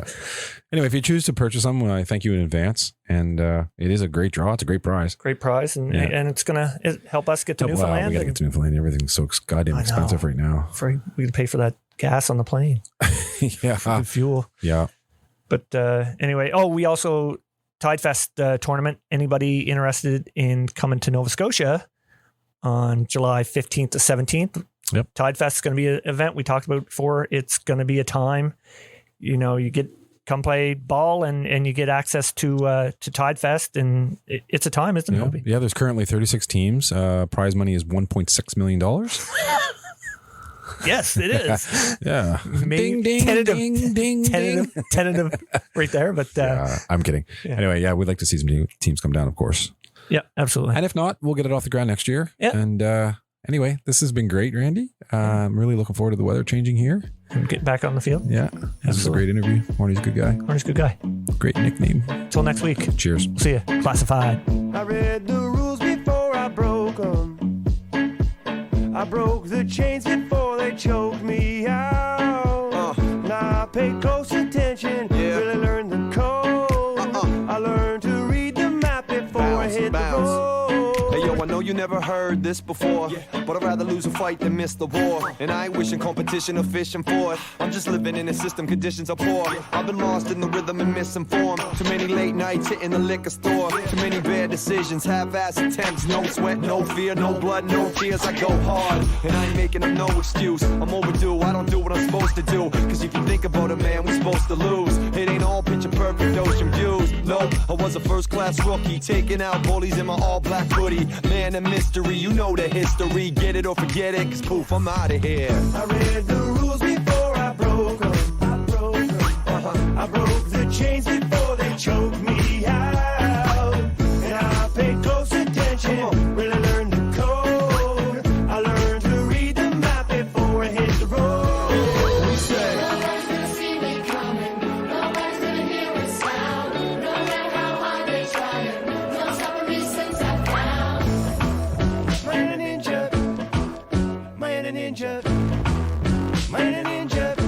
Speaker 3: anyway, if you choose to purchase them, I thank you in advance. And it is a great draw. It's a great prize.
Speaker 1: Great prize. And it's going to help us get to Newfoundland.
Speaker 3: We got to get to Newfoundland. Everything's so goddamn expensive right now.
Speaker 1: We can pay for that gas on the plane.
Speaker 3: Yeah.
Speaker 1: For the fuel.
Speaker 3: Yeah.
Speaker 1: But anyway, we also Tidefest tournament. Anybody interested in coming to Nova Scotia on July 15th to 17th?
Speaker 3: Yep.
Speaker 1: Tidefest is going to be an event we talked about before. It's going to be a time, you come play ball and you get access to Tidefest, and it's a time, isn't it? Hopey?
Speaker 3: Yeah, there's currently 36 teams. Prize money is $1.6 million.
Speaker 1: Yes, it is.
Speaker 3: Yeah.
Speaker 1: Maybe
Speaker 3: Ding,
Speaker 1: tentative,
Speaker 3: ding, ding, ding.
Speaker 1: tentative right there. But
Speaker 3: I'm kidding.
Speaker 1: Yeah.
Speaker 3: Anyway, yeah, we'd like to see some teams come down, of course.
Speaker 1: Yeah, absolutely.
Speaker 3: And if not, we'll get it off the ground next year.
Speaker 1: Yeah.
Speaker 3: And anyway, this has been great, Randy. I'm really looking forward to the weather changing here.
Speaker 1: And get back on the field.
Speaker 3: Yeah. This is a great interview. Horny's a good guy.
Speaker 1: Horny's a good guy.
Speaker 3: Great nickname.
Speaker 1: Until next week.
Speaker 3: Cheers.
Speaker 1: See ya. Classified.
Speaker 4: I read the rules before I broke them. I broke the chains before they choked me out. Now I pay close attention, really learned the code. I learned to read the map before I hit the road.
Speaker 6: Hey yo, I know you never heard this before, but I'd rather lose a fight than miss the war. And I ain't wishing competition or fishing for it. I'm just living in a system, conditions are poor. I've been lost in the rhythm and misinformed. Too many late nights hitting the liquor store. Too many bad decisions, half-ass attempts. No sweat, no fear, no blood, no tears. I go hard, and I ain't making up no excuse. I'm overdue, I don't do what I'm supposed to do. Cause if you think about it, man, we supposed to lose. It ain't all picture perfect ocean views. No, I was a first-class rookie, taking out bullies in my all-black hoodie. Man, a mystery, you know the history. Get it or forget it, cause poof, I'm out of here.
Speaker 4: I read the rules before I broke them. I broke the chains before they choked me out. And I paid close attention, really learned the code. I learned to read the map before I hit the road. We say,
Speaker 7: nobody's gonna see me coming. Nobody's gonna hear a sound. No matter how hard they try, no stopping me since I found.
Speaker 4: man injured, man injured, man injured,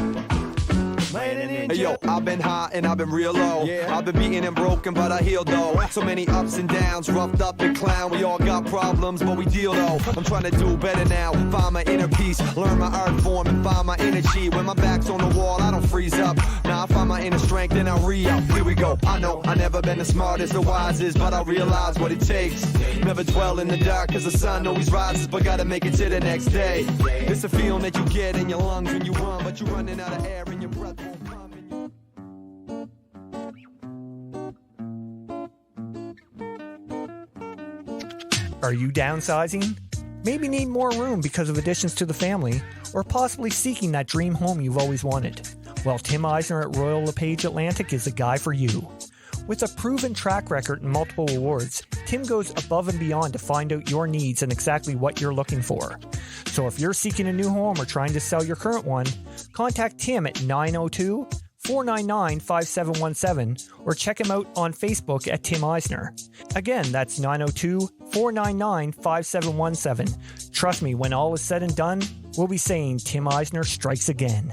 Speaker 4: man injured.
Speaker 6: Hey yo, I've been high and I've been real low. I've been beaten and broken, but I healed though. So many ups and downs, roughed up and clown. We all got problems, but we deal though. I'm trying to do better now, find my inner peace, learn my art form and find my energy. When my back's on the wall, I don't freeze up. Now I find my inner strength and I re-up. Here we go. I know I never been the smartest or wisest, but I realize what it takes. Never dwell in the dark, cause the sun always rises, but gotta make it to the next day. It's a feeling that you get in your lungs when you run, but you're running out of air and your breath won't come.
Speaker 1: Are you downsizing? Maybe need more room because of additions to the family, or possibly seeking that dream home you've always wanted? Well, Tim Eisner at Royal LePage Atlantic is the guy for you. With a proven track record and multiple awards, Tim goes above and beyond to find out your needs and exactly what you're looking for. So if you're seeking a new home or trying to sell your current one, contact Tim at 902-499-5717 or check him out on Facebook at Tim Eisner. Again, that's 902-499-5717. Trust me, when all is said and done, we'll be saying Tim Eisner strikes again.